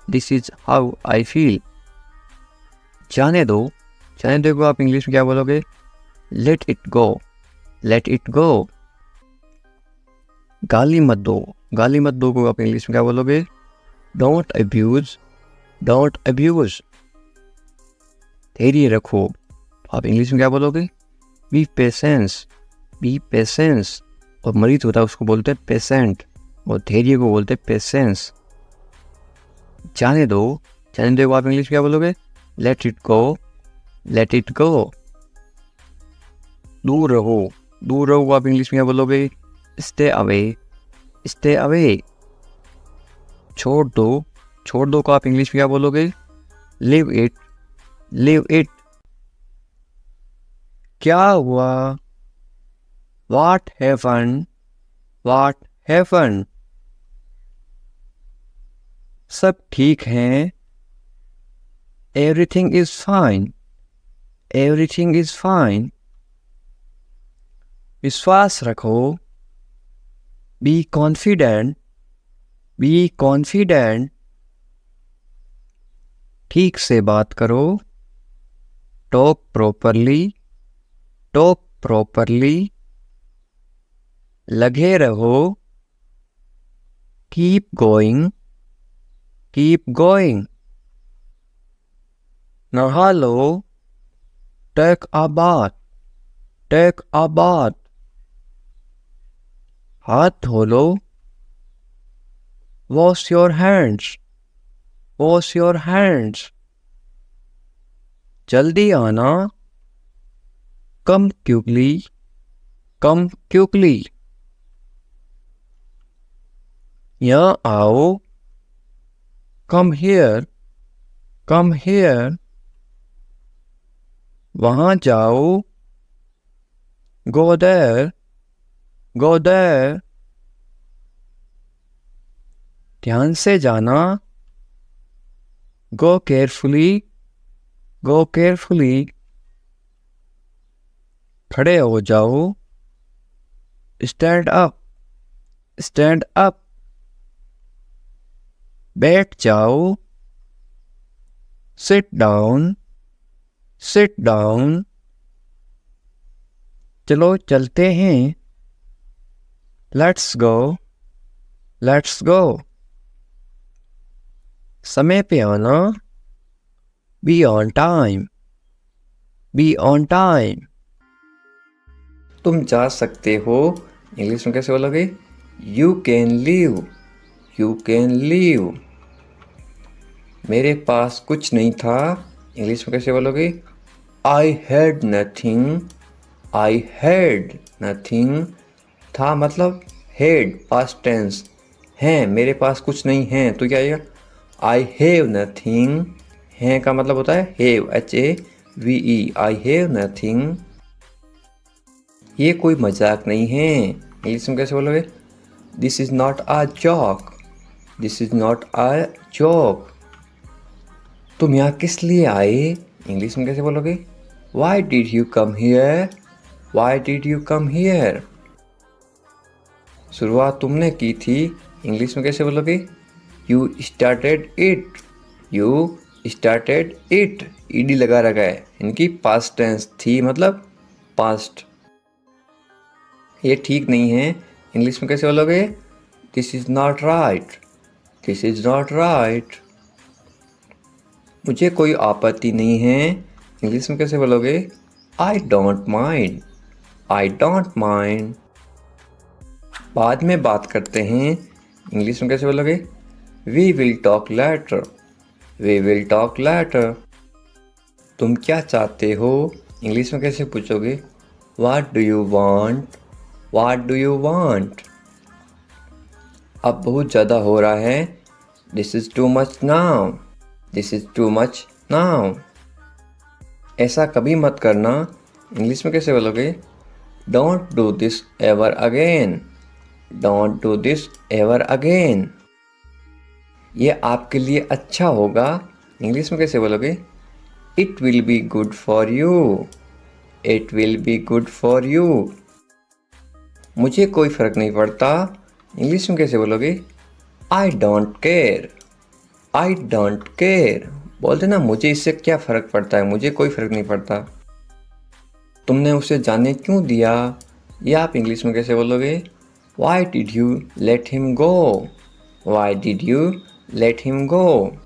this is how I feel. जाने दो, जाने दो को आप इंग्लिश में क्या बोलोगे? Let it go, let it go. गाली मत दो, गाली मत दो को आप इंग्लिश में क्या बोलोगे? Don't abuse, don't abuse. धैर्य रखो, आप इंग्लिश में क्या बोलोगे? B patience, B patience. और मरीज होता है उसको बोलते हैं पेशेंट, और धैर्य को बोलते हैं पेशेंस। जाने दो, जाने दो को आप इंग्लिश में क्या बोलोगे? Let it go, let it go. दूर रहो, दूर रहो को आप इंग्लिश में क्या बोलोगे? Stay away, stay away. छोड़ दो, छोड़ दो को आप इंग्लिश में क्या बोलोगे? Live it, live it. क्या हुआ? What happen, what happen. सब ठीक है, everything is fine, everything is fine. विश्वास रखो, बी कॉन्फिडेंट, बी कॉन्फिडेंट। ठीक से बात करो, टॉक प्रॉपरली, टॉक प्रॉपरली। लगे रहो, कीप गोइंग, कीप गोइंग। नहा लो, take a bath, take a bath. हाथ धो लो, wash your hands, wash your hands. जल्दी आना, कम क्विकली, कम क्विकली। यहाँ आओ, कम हियर, कम हियर। वहाँ जाओ, गो देयर, गो देयर। ध्यान से जाना, गो केयरफुली, गो केयरफुली। खड़े हो जाओ, स्टैंड अप, स्टैंड अप। बैठ जाओ, सिट डाउन, सिट डाउन। चलो चलते हैं, लेट्स गो, लेट्स गो। समय पे आना, be on time, be on time. तुम जा सकते हो, इंग्लिश में कैसे बोलोगे? You can leave, you can leave. मेरे पास कुछ नहीं था, इंग्लिश में कैसे बोलोगे? I had nothing, I had nothing. था मतलब हैड, पास्ट टेंस। हैं, मेरे पास कुछ नहीं है, तो क्या आएगा? I have nothing. हैं का मतलब होता है have, HAVE, I have nothing. ये कोई मजाक नहीं है, इंग्लिश में कैसे बोलोगे? This is not a joke, this is not a joke. तुम यहाँ किस लिए आए, इंग्लिश में कैसे बोलोगे? Why did you come here, why did you come here. शुरुआत तुमने की थी, इंग्लिश में कैसे बोलोगे? You started it, you started it, ED लगा रखा है, इनकी पास्ट टेंस, थी मतलब पास्ट। ये ठीक नहीं है, इंग्लिश में कैसे बोलोगे? This is not right, this is not right. मुझे कोई आपत्ति नहीं है, इंग्लिश में कैसे बोलोगे? I don't mind, I don't mind. बाद में बात करते हैं, इंग्लिश में कैसे बोलोगे? We will talk later, we will talk later. तुम क्या चाहते हो, इंग्लिश में कैसे पूछोगे? What do you want, what do you want. अब बहुत ज़्यादा हो रहा है, this is too much now, this is too much now. ऐसा कभी मत करना, इंग्लिश में कैसे बोलोगे? Don't do this ever again, don't do this ever again. ये आपके लिए अच्छा होगा, इंग्लिश में कैसे बोलोगे? It will be good for you, it will be good for you. मुझे कोई फ़र्क नहीं पड़ता, इंग्लिश में कैसे बोलोगे? I don't care, I don't care. बोलते ना, मुझे इससे क्या फ़र्क पड़ता है, मुझे कोई फ़र्क नहीं पड़ता। तुमने उसे जाने क्यों दिया, ये आप इंग्लिश में कैसे बोलोगे? Why did you let him go, why did you let him go.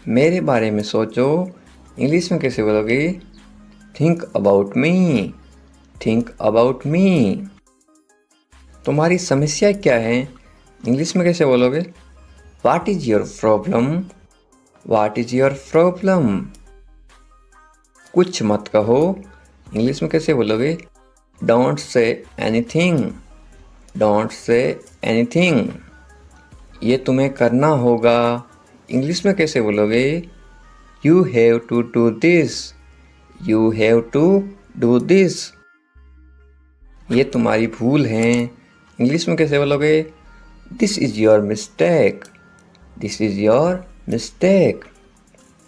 मेरे बारे में सोचो, इंग्लिश में कैसे बोलोगे? Think about me, think about मी। तुम्हारी समस्या क्या है, इंग्लिश में कैसे बोलोगे? What is your problem, what is your problem. कुछ मत कहो, इंग्लिश में कैसे बोलोगे? Don't say anything, don't say anything. ये तुम्हें करना होगा, इंग्लिश में कैसे बोलोगे? You have to do this, you have to do this. ये तुम्हारी भूल है, इंग्लिश में कैसे बोलोगे? This is your mistake, this is your mistake.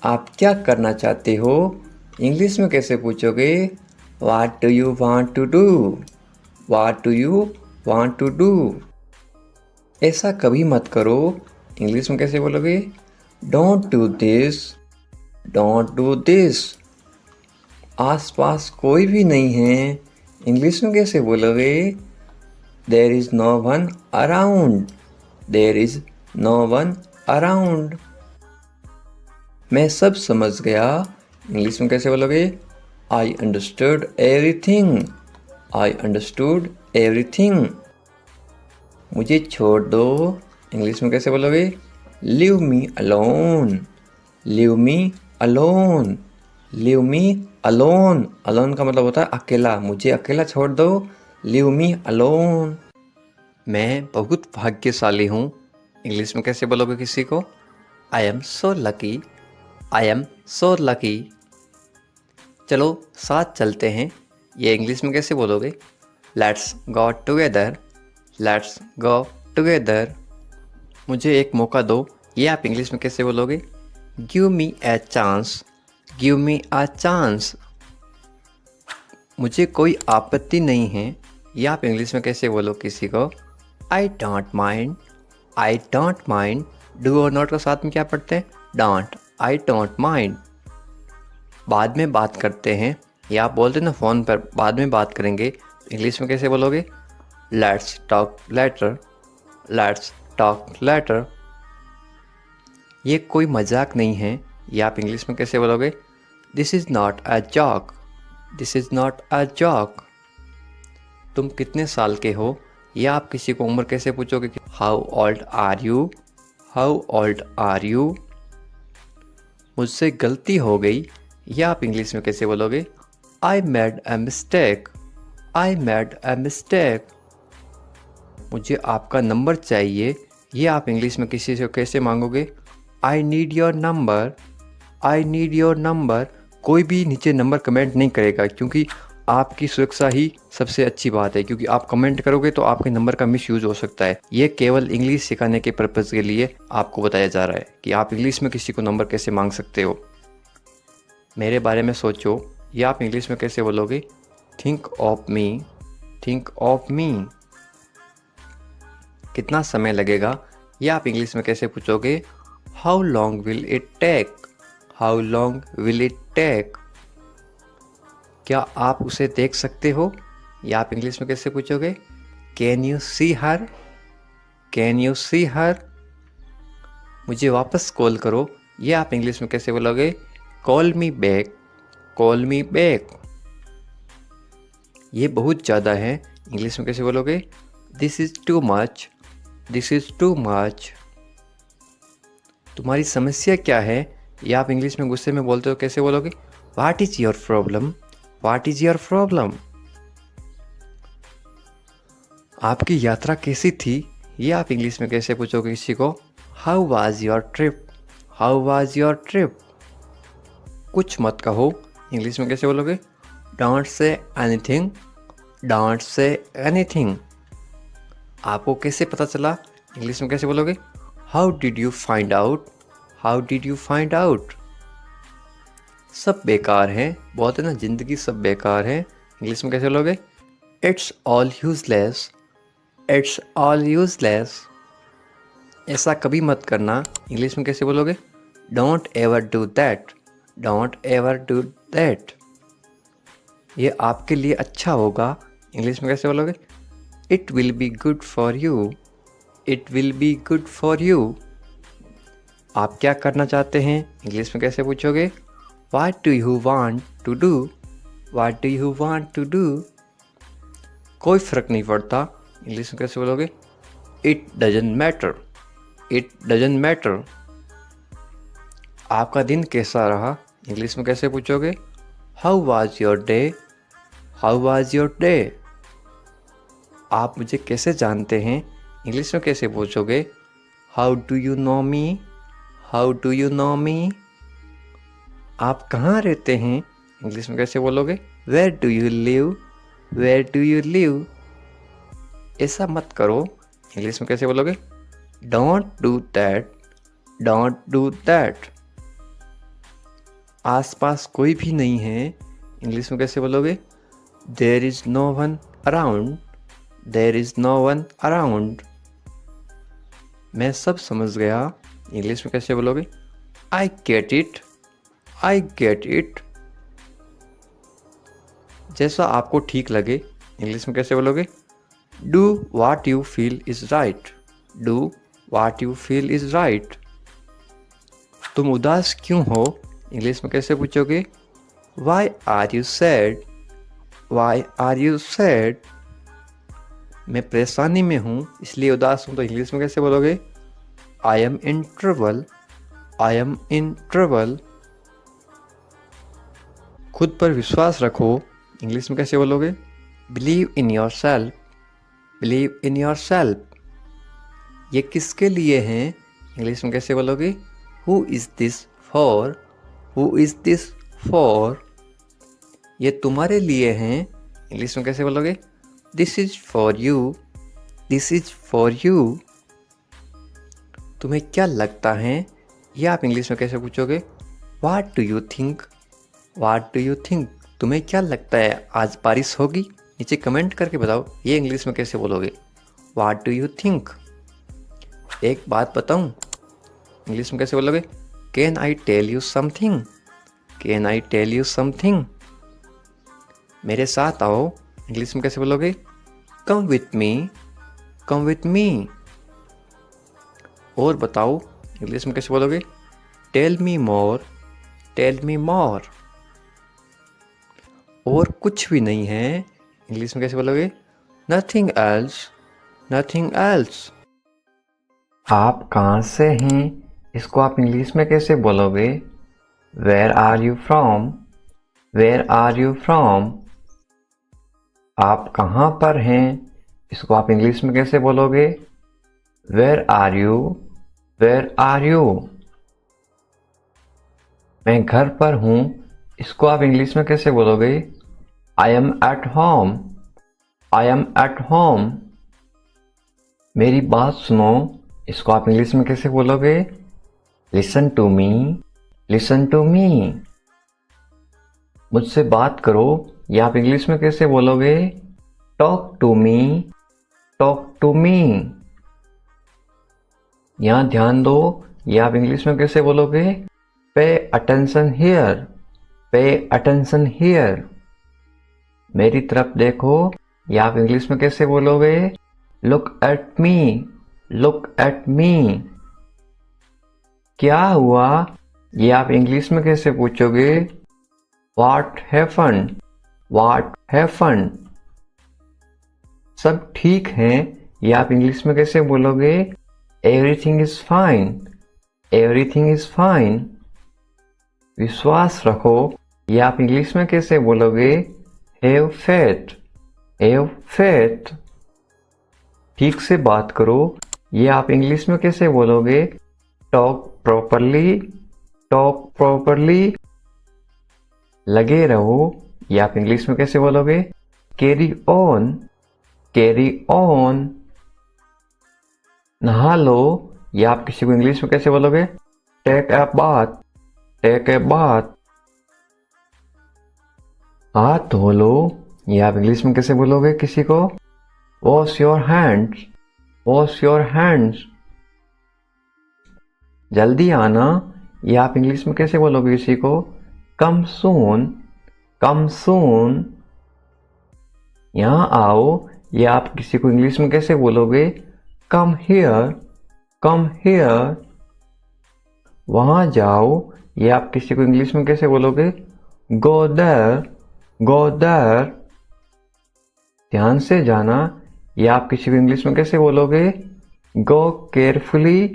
आप क्या करना चाहते हो, इंग्लिश में कैसे पूछोगे? What do you want to do, what do you want to do. ऐसा कभी मत करो, इंग्लिश में कैसे बोलोगे? Don't do this, don't do this. आसपास कोई भी नहीं है, इंग्लिश में कैसे बोलोगे? There is no one around, there is no one around. मैं सब समझ गया, इंग्लिश में कैसे बोलोगे? I understood everything, I understood everything. मुझे छोड़ दो, इंग्लिश में कैसे बोलोगे? Leave me alone, leave me alone, leave me alone. Alone का मतलब होता है अकेला, मुझे अकेला छोड़ दो, लीव मी अलोन। मैं बहुत भाग्यशाली हूँ, इंग्लिश में कैसे बोलोगे किसी को? I am so lucky, I am so lucky. चलो साथ चलते हैं, ये इंग्लिश में कैसे बोलोगे? Let's go together, let's go together. मुझे एक मौका दो, ये आप इंग्लिश में कैसे बोलोगे? Give me a chance, give me a chance. मुझे कोई आपत्ति नहीं है, ये आप इंग्लिश में कैसे बोलो किसी को? आई don't mind, I don't mind. Do और नॉट का साथ में क्या पढ़ते हैं? Don't, I don't mind. बाद में बात करते हैं, या आप बोलते ना फ़ोन पर बाद में बात करेंगे, इंग्लिश में कैसे बोलोगे? Let's talk later, let's talk later. ये कोई मजाक नहीं है, ये आप इंग्लिश में कैसे बोलोगे? This is not a joke, this is not a joke. तुम कितने साल के हो, या आप किसी को उम्र कैसे पूछोगे? How old are you, how old are you. मुझसे गलती हो गई, या आप इंग्लिश में कैसे बोलोगे? I made a mistake, I made a mistake. मुझे आपका नंबर चाहिए, ये आप इंग्लिश में किसी से कैसे मांगोगे? I need your number, I need your number. कोई भी नीचे नंबर कमेंट नहीं करेगा, क्योंकि आपकी सुरक्षा ही सबसे अच्छी बात है, क्योंकि आप कमेंट करोगे तो आपके नंबर का मिसयूज़ हो सकता है। ये केवल इंग्लिश सिखाने के पर्पज़ के लिए आपको बताया जा रहा है कि आप इंग्लिश में किसी को नंबर कैसे मांग सकते हो। मेरे बारे में सोचो, या आप इंग्लिश में कैसे बोलोगे? Think of me, think of me. कितना समय लगेगा, ये आप इंग्लिश में कैसे पूछोगे? How long will it take? How long will it take? क्या आप उसे देख सकते हो? या आप इंग्लिश में कैसे पूछोगे? Can you see her? Can you see her? मुझे वापस कॉल करो, ये आप इंग्लिश में कैसे बोलोगे? Call me back. Call me back. ये बहुत ज़्यादा है, इंग्लिश में कैसे बोलोगे? This is too much. This is too much. तुम्हारी समस्या क्या है, या आप इंग्लिश में गुस्से में बोलते हो, कैसे बोलोगे? What is your problem? What is your problem? आपकी यात्रा कैसी थी, ये आप इंग्लिश में कैसे पूछोगे किसी को? How was your trip? How was your trip? कुछ मत कहो, इंग्लिश में कैसे बोलोगे? Don't say anything. Don't say anything. आपको कैसे पता चला, इंग्लिश में कैसे बोलोगे? How did you find out? How did you find out? सब बेकार हैं, बोलते ना ज़िंदगी सब बेकार है, इंग्लिश में कैसे बोलोगे? It's all useless. It's all useless. ऐसा कभी मत करना, इंग्लिश में कैसे बोलोगे? Don't ever do that. Don't ever do that. ये आपके लिए अच्छा होगा, इंग्लिश में कैसे बोलोगे? It will be good for you. It will be good for you. आप क्या करना चाहते हैं, इंग्लिश में कैसे पूछोगे? What do you want to do? What do you want to do? कोई फ़र्क नहीं पड़ता, इंग्लिश में कैसे बोलोगे? It doesn't matter. It doesn't matter. आपका दिन कैसा रहा, इंग्लिश में कैसे पूछोगे? How was your day? How was your day? आप मुझे कैसे जानते हैं, इंग्लिश में कैसे पूछोगे? How do you know me? How do you know me? आप कहाँ रहते हैं, इंग्लिश में कैसे बोलोगे? Where do you live? Where do you live? ऐसा मत करो, इंग्लिश में कैसे बोलोगे? Don't do that. Don't do that. आसपास कोई भी नहीं है, इंग्लिश में कैसे बोलोगे? There is no one around. There is no one around. मैं सब समझ गया, इंग्लिश में कैसे बोलोगे? I get it. I get it. जैसा आपको ठीक लगे, इंग्लिश में कैसे बोलोगे? Do what you feel is right. Do what you feel is right. तुम उदास क्यों हो, इंग्लिश में कैसे पूछोगे? Why are you sad? Why are you sad? मैं परेशानी में हूँ, इसलिए उदास हूँ, तो इंग्लिश में कैसे बोलोगे? I M in trouble. I am in trouble. खुद पर विश्वास रखो, इंग्लिश में कैसे बोलोगे? Believe in your self. Believe in your self. ये किसके लिए हैं, इंग्लिश में कैसे बोलोगे? Who is this for? Who is this for? ये तुम्हारे लिए हैं, इंग्लिश में कैसे बोलोगे? This is for you. This is for you. तुम्हें क्या लगता है, ये आप इंग्लिश में कैसे पूछोगे? What do you think? What do you think? तुम्हें क्या लगता है, आज बारिश होगी? नीचे कमेंट करके बताओ, ये इंग्लिश में कैसे बोलोगे? What do you think? एक बात बताऊं, इंग्लिश में कैसे बोलोगे? Can I tell you something? Can I tell you something? मेरे साथ आओ, इंग्लिश में कैसे बोलोगे? Come with me. Come with me. और बताओ, इंग्लिश में कैसे बोलोगे? Tell me more. Tell me more. और कुछ भी नहीं है, इंग्लिश में कैसे बोलोगे? Nothing else. Nothing else. आप कहाँ से हैं, इसको आप इंग्लिश में कैसे बोलोगे? Where are you from? Where are you from? आप कहाँ पर हैं, इसको आप इंग्लिश में कैसे बोलोगे? Where are you? Where are you? मैं घर पर हूँ, इसको आप इंग्लिश में कैसे बोलोगे? I am at home. I am at home. मेरी बात सुनो, इसको आप इंग्लिश में कैसे बोलोगे? Listen to me. Listen to me. मुझसे बात करो, या आप इंग्लिश में कैसे बोलोगे? Talk to me. Talk to me. यहाँ ध्यान दो, ये आप इंग्लिश में कैसे बोलोगे? Pay attention here, pay attention here. मेरी तरफ देखो, ये आप इंग्लिश में कैसे बोलोगे? Look at me, look at me. क्या हुआ? ये आप इंग्लिश में कैसे पूछोगे? What happened? What happened? सब ठीक है, ये आप इंग्लिश में कैसे बोलोगे? Everything is fine, everything is fine। विश्वास रखो, ये आप इंग्लिश में कैसे बोलोगे? Have faith, have faith। ठीक से बात करो, ये आप इंग्लिश में कैसे बोलोगे? Talk properly, talk properly। लगे रहो, ये आप इंग्लिश में कैसे बोलोगे? Carry on, carry on. नहा लो, ये आप किसी को इंग्लिश में कैसे बोलोगे? Take a bath, take a bath. हाथ धो लो, ये आप इंग्लिश में कैसे बोलोगे किसी को? Wash your hands, wash your hands. जल्दी आना, ये आप इंग्लिश में कैसे बोलोगे किसी को? कम सून, कम सून। यहाँ आओ, ये आप किसी को इंग्लिश में कैसे बोलोगे? Come here, come here. वहाँ जाओ, ये आप किसी को इंग्लिश में कैसे बोलोगे? Go there, go there. ध्यान से जाना, ये आप किसी को इंग्लिश में कैसे बोलोगे? गो केयरफुली,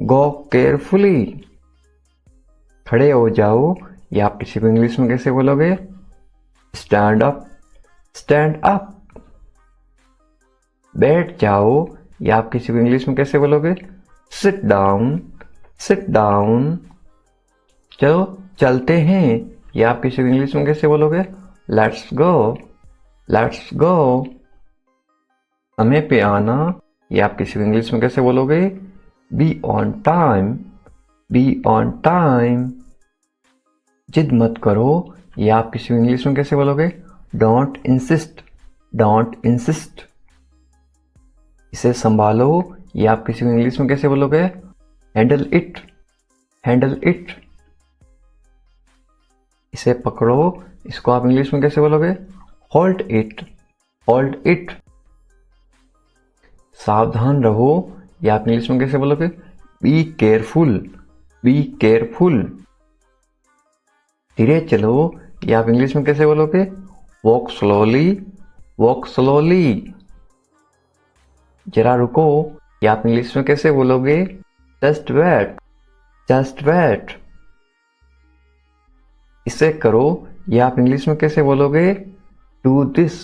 गो केयरफुली। खड़े हो जाओ, ये आप किसी को इंग्लिश में कैसे बोलोगे? Stand up, stand up. बैठ जाओ, ये आप किसी को इंग्लिश में कैसे बोलोगे? Sit down, sit down. चलो चलते हैं, ये आप किसी को इंग्लिश में कैसे बोलोगे? Let's go, let's go. समय पे आना, ये आप किसी को इंग्लिश में कैसे बोलोगे? Be on time, be on time. जिद मत करो, ये आप किसी को इंग्लिश में कैसे बोलोगे? Don't insist, don't insist. इसे संभालो, ये आप किसी को इंग्लिश में कैसे बोलोगे? Handle it, handle it. इसे पकड़ो, इसको आप इंग्लिश में कैसे बोलोगे? Hold it, hold it. सावधान रहो, ये आप इंग्लिश में कैसे बोलोगे? Be careful, be careful. धीरे चलो, ये आप इंग्लिश में कैसे बोलोगे? Walk slowly, walk slowly. जरा रुको, ये आप इंग्लिश में कैसे बोलोगे? Just wait, just wait. इसे करो, ये आप इंग्लिश में कैसे बोलोगे? Do this,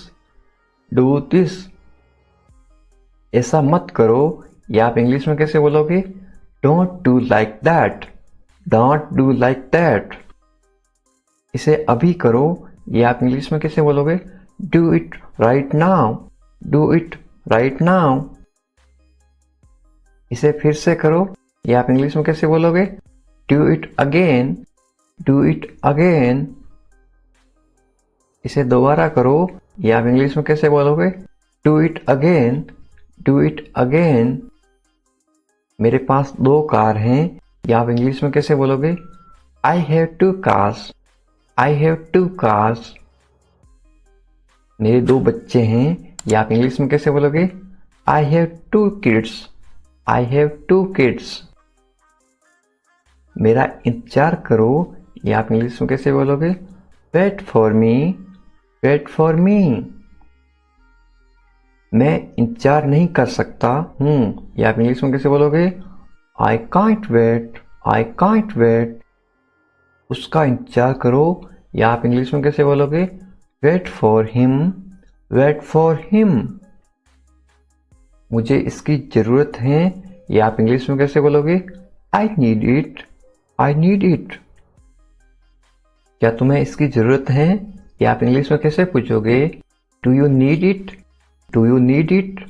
do this. ऐसा मत करो, ये आप इंग्लिश में कैसे बोलोगे? Don't do like that, don't do like that. इसे अभी करो, ये आप इंग्लिश में कैसे बोलोगे? Do it right now, do it right now. इसे फिर से करो, ये आप इंग्लिश में कैसे बोलोगे? Do it again, do it again. इसे दोबारा करो, ये आप इंग्लिश में कैसे बोलोगे? Do it again, do it again. मेरे पास 2 कार हैं, ये आप इंग्लिश में कैसे बोलोगे? I have 2 cars, I have 2 cars. मेरे 2 बच्चे हैं, ये आप इंग्लिश में कैसे बोलोगे? I have 2 kids, I have 2 kids. मेरा इंतजार करो, ये आप इंग्लिश में कैसे बोलोगे? Wait for me, wait for me. मैं इंतजार नहीं कर सकता हूँ, ये आप इंग्लिश में कैसे बोलोगे? I can't wait, I can't wait. उसका इंतजार करो, या आप इंग्लिश में कैसे बोलोगे? Wait for him, wait for him. मुझे इसकी जरूरत है, या आप इंग्लिश में कैसे बोलोगे? I need it, I need it. क्या तुम्हें इसकी जरूरत है, या आप इंग्लिश में कैसे पूछोगे? Do you need it, do you need it.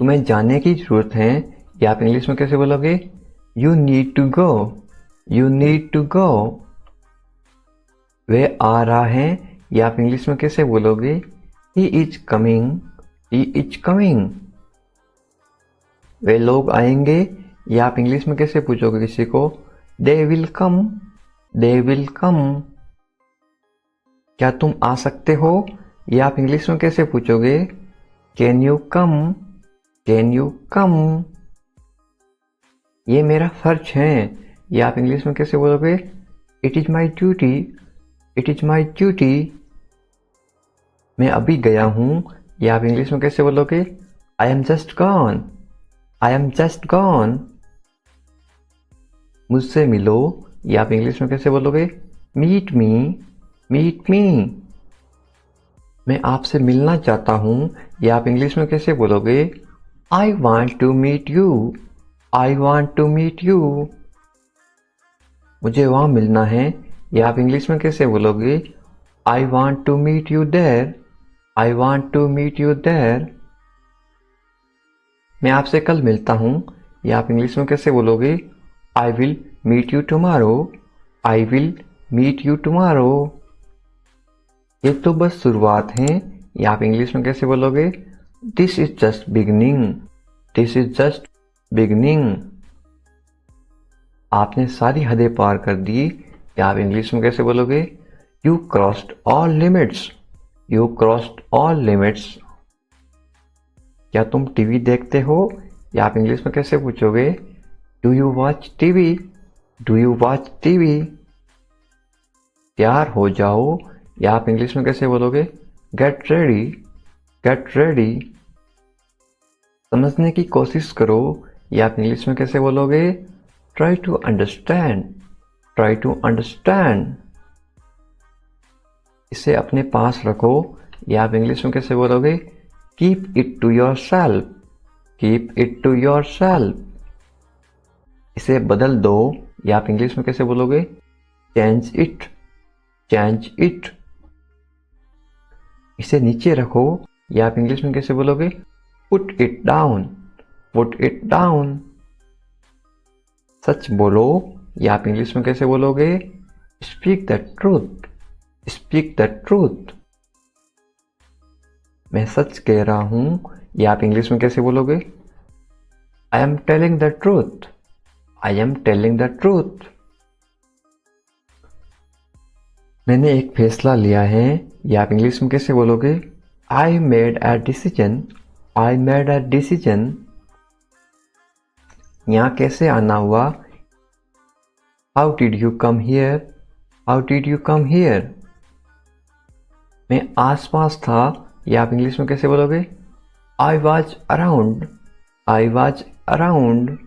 तुम्हें जाने की जरूरत है, या आप इंग्लिश में कैसे बोलोगे? You need to go, you need to go. वह आ रहा है, या आप इंग्लिश में कैसे बोलोगे? He is coming, he is coming. वे लोग आएंगे, या आप इंग्लिश में कैसे पूछोगे किसी को? They will come, they will come. क्या तुम आ सकते हो? या आप इंग्लिश में कैसे पूछोगे? Can you come, can you कम। ये मेरा फर्ज है, या आप इंग्लिश में कैसे बोलोगे? It is my duty, it is my duty. मैं अभी गया हूं, या आप इंग्लिश में कैसे बोलोगे? I am just gone, I am just gone. मुझसे मिलो, या आप इंग्लिश में कैसे बोलोगे? Meet me, meet me. मैं आपसे मिलना चाहता हूं, या आप इंग्लिश में कैसे बोलोगे? I want to meet you, I want to meet you. मुझे वहां मिलना है, या आप इंग्लिश में कैसे बोलोगे? I want to meet you there, I want to meet you there. मैं आपसे कल मिलता हूं, या आप इंग्लिश में कैसे बोलोगे? I will meet you tomorrow, I will meet you tomorrow. ये तो बस शुरुआत है, या आप इंग्लिश में कैसे बोलोगे? This is just beginning, this is just beginning. आपने सारी हदें पार कर दी, या आप इंग्लिश में कैसे बोलोगे? You crossed all limits, you crossed all limits. क्या तुम टीवी देखते हो? या आप इंग्लिश में कैसे पूछोगे? Do you watch TV, do you watch TV. तैयार हो जाओ, या आप इंग्लिश में कैसे बोलोगे? Get ready, get ready. समझने की कोशिश करो, या आप इंग्लिश में कैसे बोलोगे? Try to understand, try to understand. इसे अपने पास रखो, या आप इंग्लिश में कैसे बोलोगे? Keep it to yourself, keep it to yourself. इसे बदल दो, या आप इंग्लिश में कैसे बोलोगे? Change it, change it. इसे नीचे रखो, या आप इंग्लिश में कैसे बोलोगे? Put it down, put it down. सच बोलो, या आप इंग्लिश में कैसे बोलोगे? Speak the truth, speak the truth. मैं सच कह रहा हूं, या आप इंग्लिश में कैसे बोलोगे? I am telling the truth, I am telling the truth. मैंने एक फैसला लिया है, या आप इंग्लिश में कैसे बोलोगे? I made a decision, I made a decision. यहाँ कैसे आना हुआ? How did you come here, how did you come here. मैं आसपास था, या आप इंग्लिश में कैसे बोलोगे? I was around, I was around.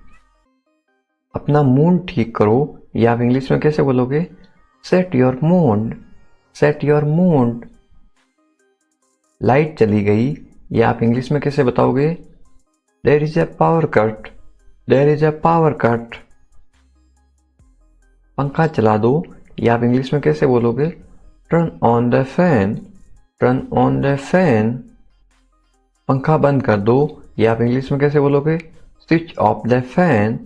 अपना मूड ठीक करो, या आप इंग्लिश में कैसे बोलोगे? Set your mood, set your mood. Light चली गई, या आप इंग्लिश में कैसे बताओगे? There is a power cut, there is a power cut. पंखा चला दो, या आप इंग्लिश में कैसे बोलोगे? Turn on the fan, turn on the fan. पंखा बंद कर दो, या आप इंग्लिश में कैसे बोलोगे? Switch off the fan,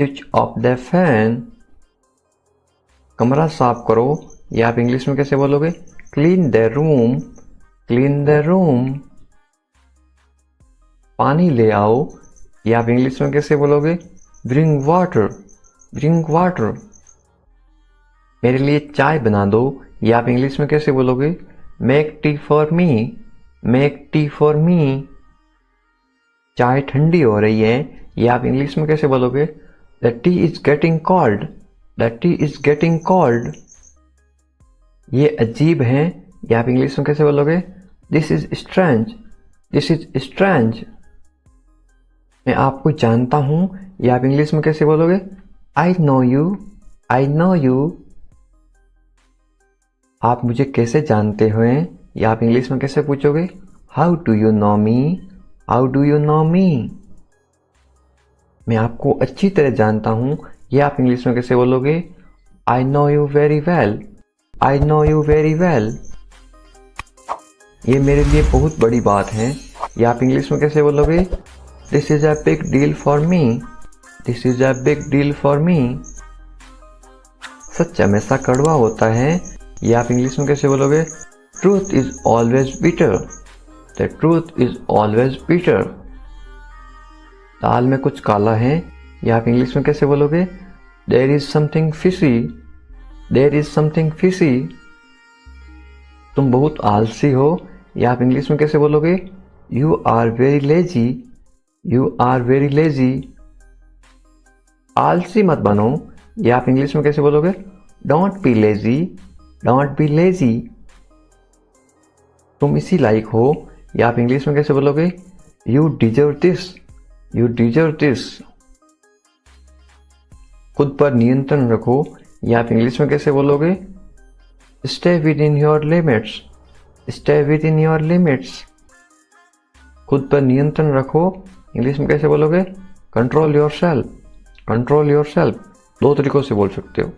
switch off the fan. कमरा साफ करो, या आप इंग्लिश में कैसे बोलोगे? Clean the room, clean the room. पानी ले आओ, या आप इंग्लिश में कैसे बोलोगे? Bring water, bring water. मेरे लिए चाय बना दो, या आप इंग्लिश में कैसे बोलोगे? Make tea for me, make tea for me. चाय ठंडी हो रही है, या आप इंग्लिश में कैसे बोलोगे? The T is getting cold, the T is getting cold. ये अजीब है, या आप इंग्लिश में कैसे बोलोगे? This is strange, this is strange. मैं आपको जानता हूं, या आप इंग्लिश में कैसे बोलोगे? I know you, I know you. आप मुझे कैसे जानते हो, या आप इंग्लिश में कैसे पूछोगे? How do you know me, how do you know me. मैं आपको अच्छी तरह जानता हूं, या आप इंग्लिश में कैसे बोलोगे? I know you very well, I know you very well. ये मेरे लिए बहुत बड़ी बात है, या आप इंग्लिश में कैसे बोलोगे? This is a big deal for me, this is a big deal for me. सच हमेशा कड़वा होता है, या आप इंग्लिश में कैसे बोलोगे? Truth is always bitter, the truth is always bitter. दाल में कुछ काला है, ये आप इंग्लिश में कैसे बोलोगे? There is something fishy, there is something fishy. तुम बहुत आलसी हो, ये आप इंग्लिश में कैसे बोलोगे? You are very lazy, you are very lazy. आलसी मत बनो, ये आप इंग्लिश में कैसे बोलोगे? Don't be lazy, don't be lazy. तुम इसी लायक हो, ये आप इंग्लिश में कैसे बोलोगे? You deserve this, you deserve this. खुद पर नियंत्रण रखो, ये आप इंग्लिश में कैसे बोलोगे? Stay with in your limits, stay with in your limits. खुद पर नियंत्रण रखो, इंग्लिश में कैसे बोलोगे? Control your self, control your self. दो तरीकों से बोल सकते हो।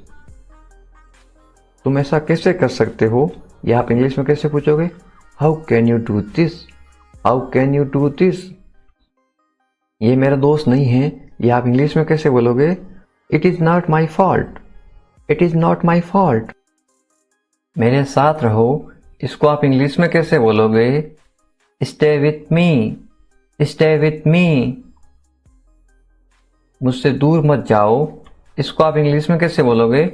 तुम ऐसा कैसे कर सकते हो, ये आप इंग्लिश में कैसे पूछोगे? How can you do this, how can you do this. ये मेरा दोस्त नहीं है, ये आप इंग्लिश में कैसे बोलोगे? It is not my fault, it is not my fault. मेरे साथ रहो, इसको आप इंग्लिश में कैसे बोलोगे? Stay with me, stay with me. मुझसे दूर मत जाओ, इसको आप इंग्लिश में कैसे बोलोगे?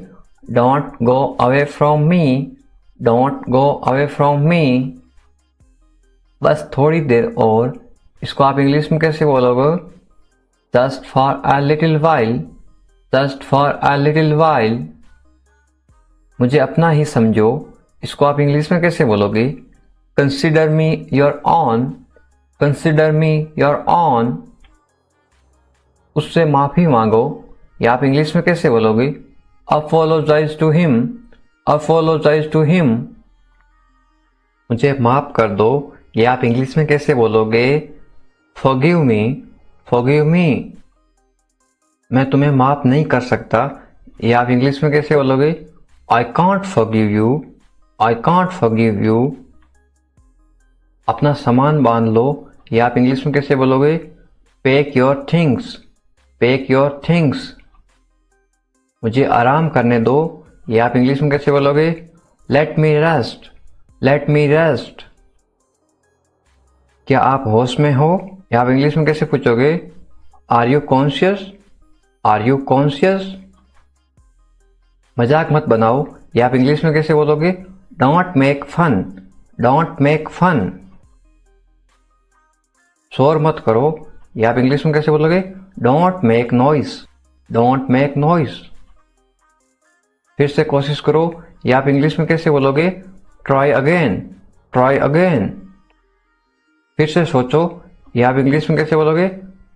Don't go away from me, don't go away from me. बस थोड़ी देर और, इसको आप इंग्लिश में कैसे बोलोगे? Just for a little while, just for a little while. मुझे अपना ही समझो, इसको आप इंग्लिश में कैसे बोलोगे? Consider me your own, consider me your own. उससे माफी मांगो, या आप इंग्लिश में कैसे बोलोगे? Apologise to him, apologise to him. मुझे माफ कर दो, ये आप इंग्लिश में कैसे बोलोगे? Forgive me, forgive me. मैं तुम्हें माफ नहीं कर सकता, ये आप इंग्लिश में कैसे बोलोगे? I can't forgive you, I can't forgive you. अपना सामान बांध लो, ये आप इंग्लिश में कैसे बोलोगे? Pack your things, pack your things. मुझे आराम करने दो, ये आप इंग्लिश में कैसे बोलोगे? लेट मी रेस्ट, लेट मी रेस्ट। क्या आप होश में हो, या आप इंग्लिश में कैसे पूछोगे? Are you conscious, are you conscious. मजाक मत बनाओ, या आप इंग्लिश में कैसे बोलोगे? Don't make fun, don't make fun. शोर मत करो, या आप इंग्लिश में कैसे बोलोगे? Don't make noise, don't make noise. फिर से कोशिश करो, या आप इंग्लिश में कैसे बोलोगे? Try again, try again. फिर से सोचो, या आप इंग्लिश में कैसे बोलोगे?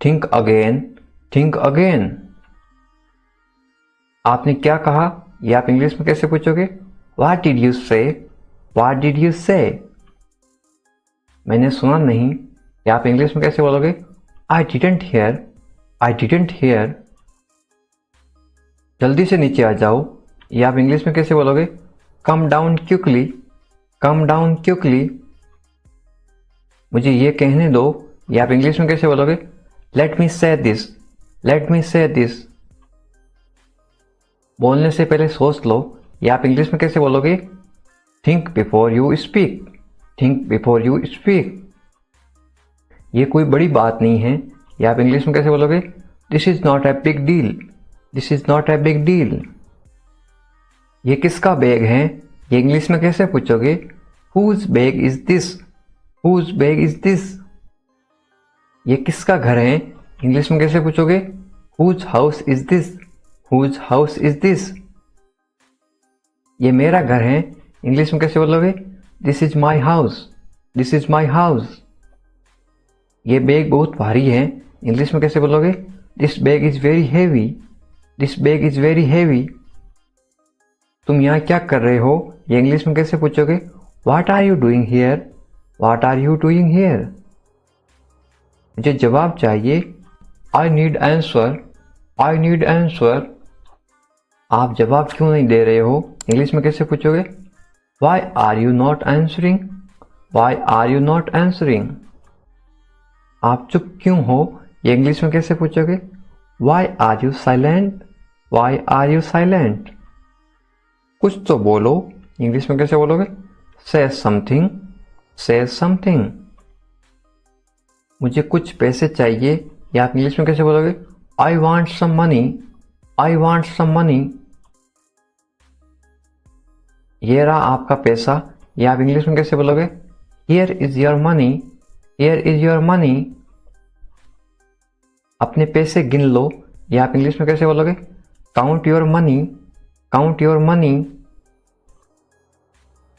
Think again, think again. आपने क्या कहा, या आप इंग्लिश में कैसे पूछोगे? व्हाट डिड यू से, व्हाट डिड यू से। मैंने सुना नहीं, या आप इंग्लिश में कैसे बोलोगे? I didn't here, I didn't here. जल्दी से नीचे आ जाओ, या आप इंग्लिश में कैसे बोलोगे? Come down quickly, come down quickly. मुझे ये कहने दो, या आप इंग्लिश में कैसे बोलोगे? लेट मी से दिस, लेट मी से दिस। बोलने से पहले सोच लो, या आप इंग्लिश में कैसे बोलोगे? Think before you speak, think before you speak. ये कोई बड़ी बात नहीं है, या आप इंग्लिश में कैसे बोलोगे? This is not a big deal, this is not a big deal. ये किसका बैग है, ये इंग्लिश में कैसे पूछोगे? Whose bag is this, whose bag is this. ये किसका घर है, इंग्लिश में कैसे पूछोगे? Whose house is this, whose house is this. ये मेरा घर है, इंग्लिश में कैसे बोलोगे? This is my house, this is my house. ये बैग बहुत भारी है, इंग्लिश में कैसे बोलोगे? This bag is very heavy, this bag is very heavy. तुम यहाँ क्या कर रहे हो, ये इंग्लिश में कैसे पूछोगे? What are you doing here, what are you doing here. मुझे जवाब चाहिए, I need answer, I need answer. आप जवाब क्यों नहीं दे रहे हो, इंग्लिश में कैसे पूछोगे? Why are you not answering, why are you not answering. आप चुप क्यों हो, ये इंग्लिश में कैसे पूछोगे? Why are you silent, why are you silent. कुछ तो बोलो, इंग्लिश में कैसे बोलोगे? से समथिंग, से समथिंग। मुझे कुछ पैसे चाहिए, या आप इंग्लिश में कैसे बोलोगे? I want some money, I want some money. ये रहा आपका पैसा, या आप इंग्लिश में कैसे बोलोगे? Here is your money, here is your money. अपने पैसे गिन लो, या आप इंग्लिश में कैसे बोलोगे? Count your money, count your money.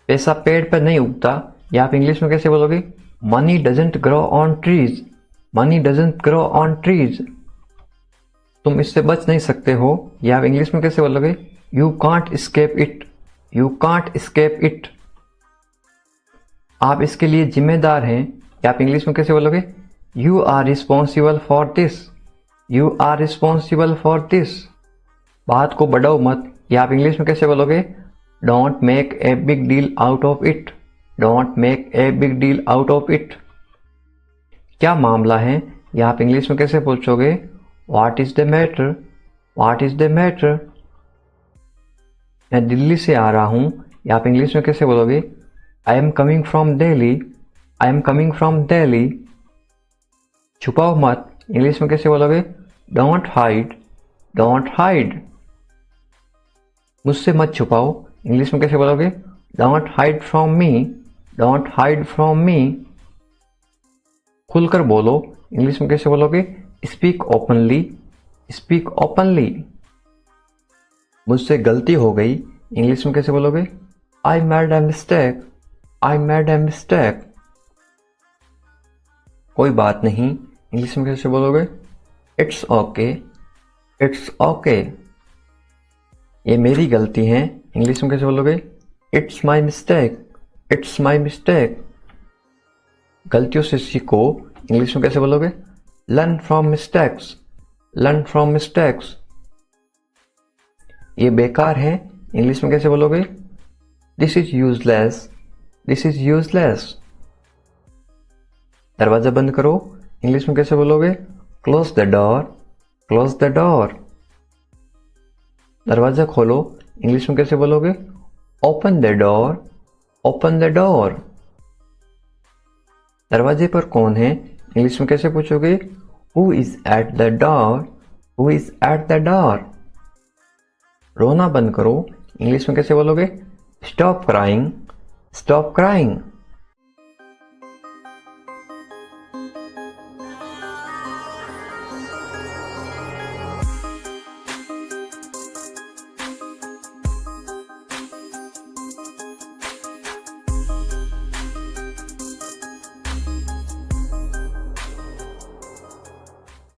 पैसा पेड़ पर नहीं उगता, या आप इंग्लिश में कैसे बोलोगे? Money doesn't grow on trees, money doesn't grow on trees. तुम इससे बच नहीं सकते हो, या आप इंग्लिश में कैसे बोलोगे? You can't escape it, you can't escape it. आप इसके लिए जिम्मेदार हैं, या आप इंग्लिश में कैसे बोलोगे? You are responsible for this, you are responsible for this. बात को बढ़ाओ मत, या आप इंग्लिश में कैसे बोलोगे? Don't make a big deal out of it, don't make a big deal out of it. क्या मामला है, या आप इंग्लिश में कैसे पूछोगे? What is the matter, what is the matter. मैं दिल्ली से आ रहा हूं, या आप इंग्लिश में कैसे बोलोगे? I am coming from Delhi, I am coming from Delhi. छुपाओ मत, इंग्लिश में कैसे बोलोगे? Don't hide, don't hide. मुझसे मत छुपाओ, इंग्लिश में कैसे बोलोगे? Don't hide from me, don't hide from me. खुलकर बोलो, इंग्लिश में कैसे बोलोगे? Speak openly, speak openly. मुझसे गलती हो गई, इंग्लिश में कैसे बोलोगे? I made a mistake, I made a mistake. कोई बात नहीं, इंग्लिश में कैसे बोलोगे? It's okay, it's okay. ये मेरी गलती है, इंग्लिश में कैसे बोलोगे? It's my mistake, it's my mistake. गलतियों से सीखो, इंग्लिश में कैसे बोलोगे? Learn from mistakes, learn from mistakes. ये बेकार है, इंग्लिश में कैसे बोलोगे? This is useless, this is useless. दरवाजा बंद करो, इंग्लिश में कैसे बोलोगे? Close the door, close the door. दरवाजा खोलो, इंग्लिश में कैसे बोलोगे? Open the door, open the door. दरवाजे पर कौन है, इंग्लिश में कैसे पूछोगे? Who is at the door, who is at the door. रोना बंद करो, इंग्लिश में कैसे बोलोगे? Stop crying, stop crying.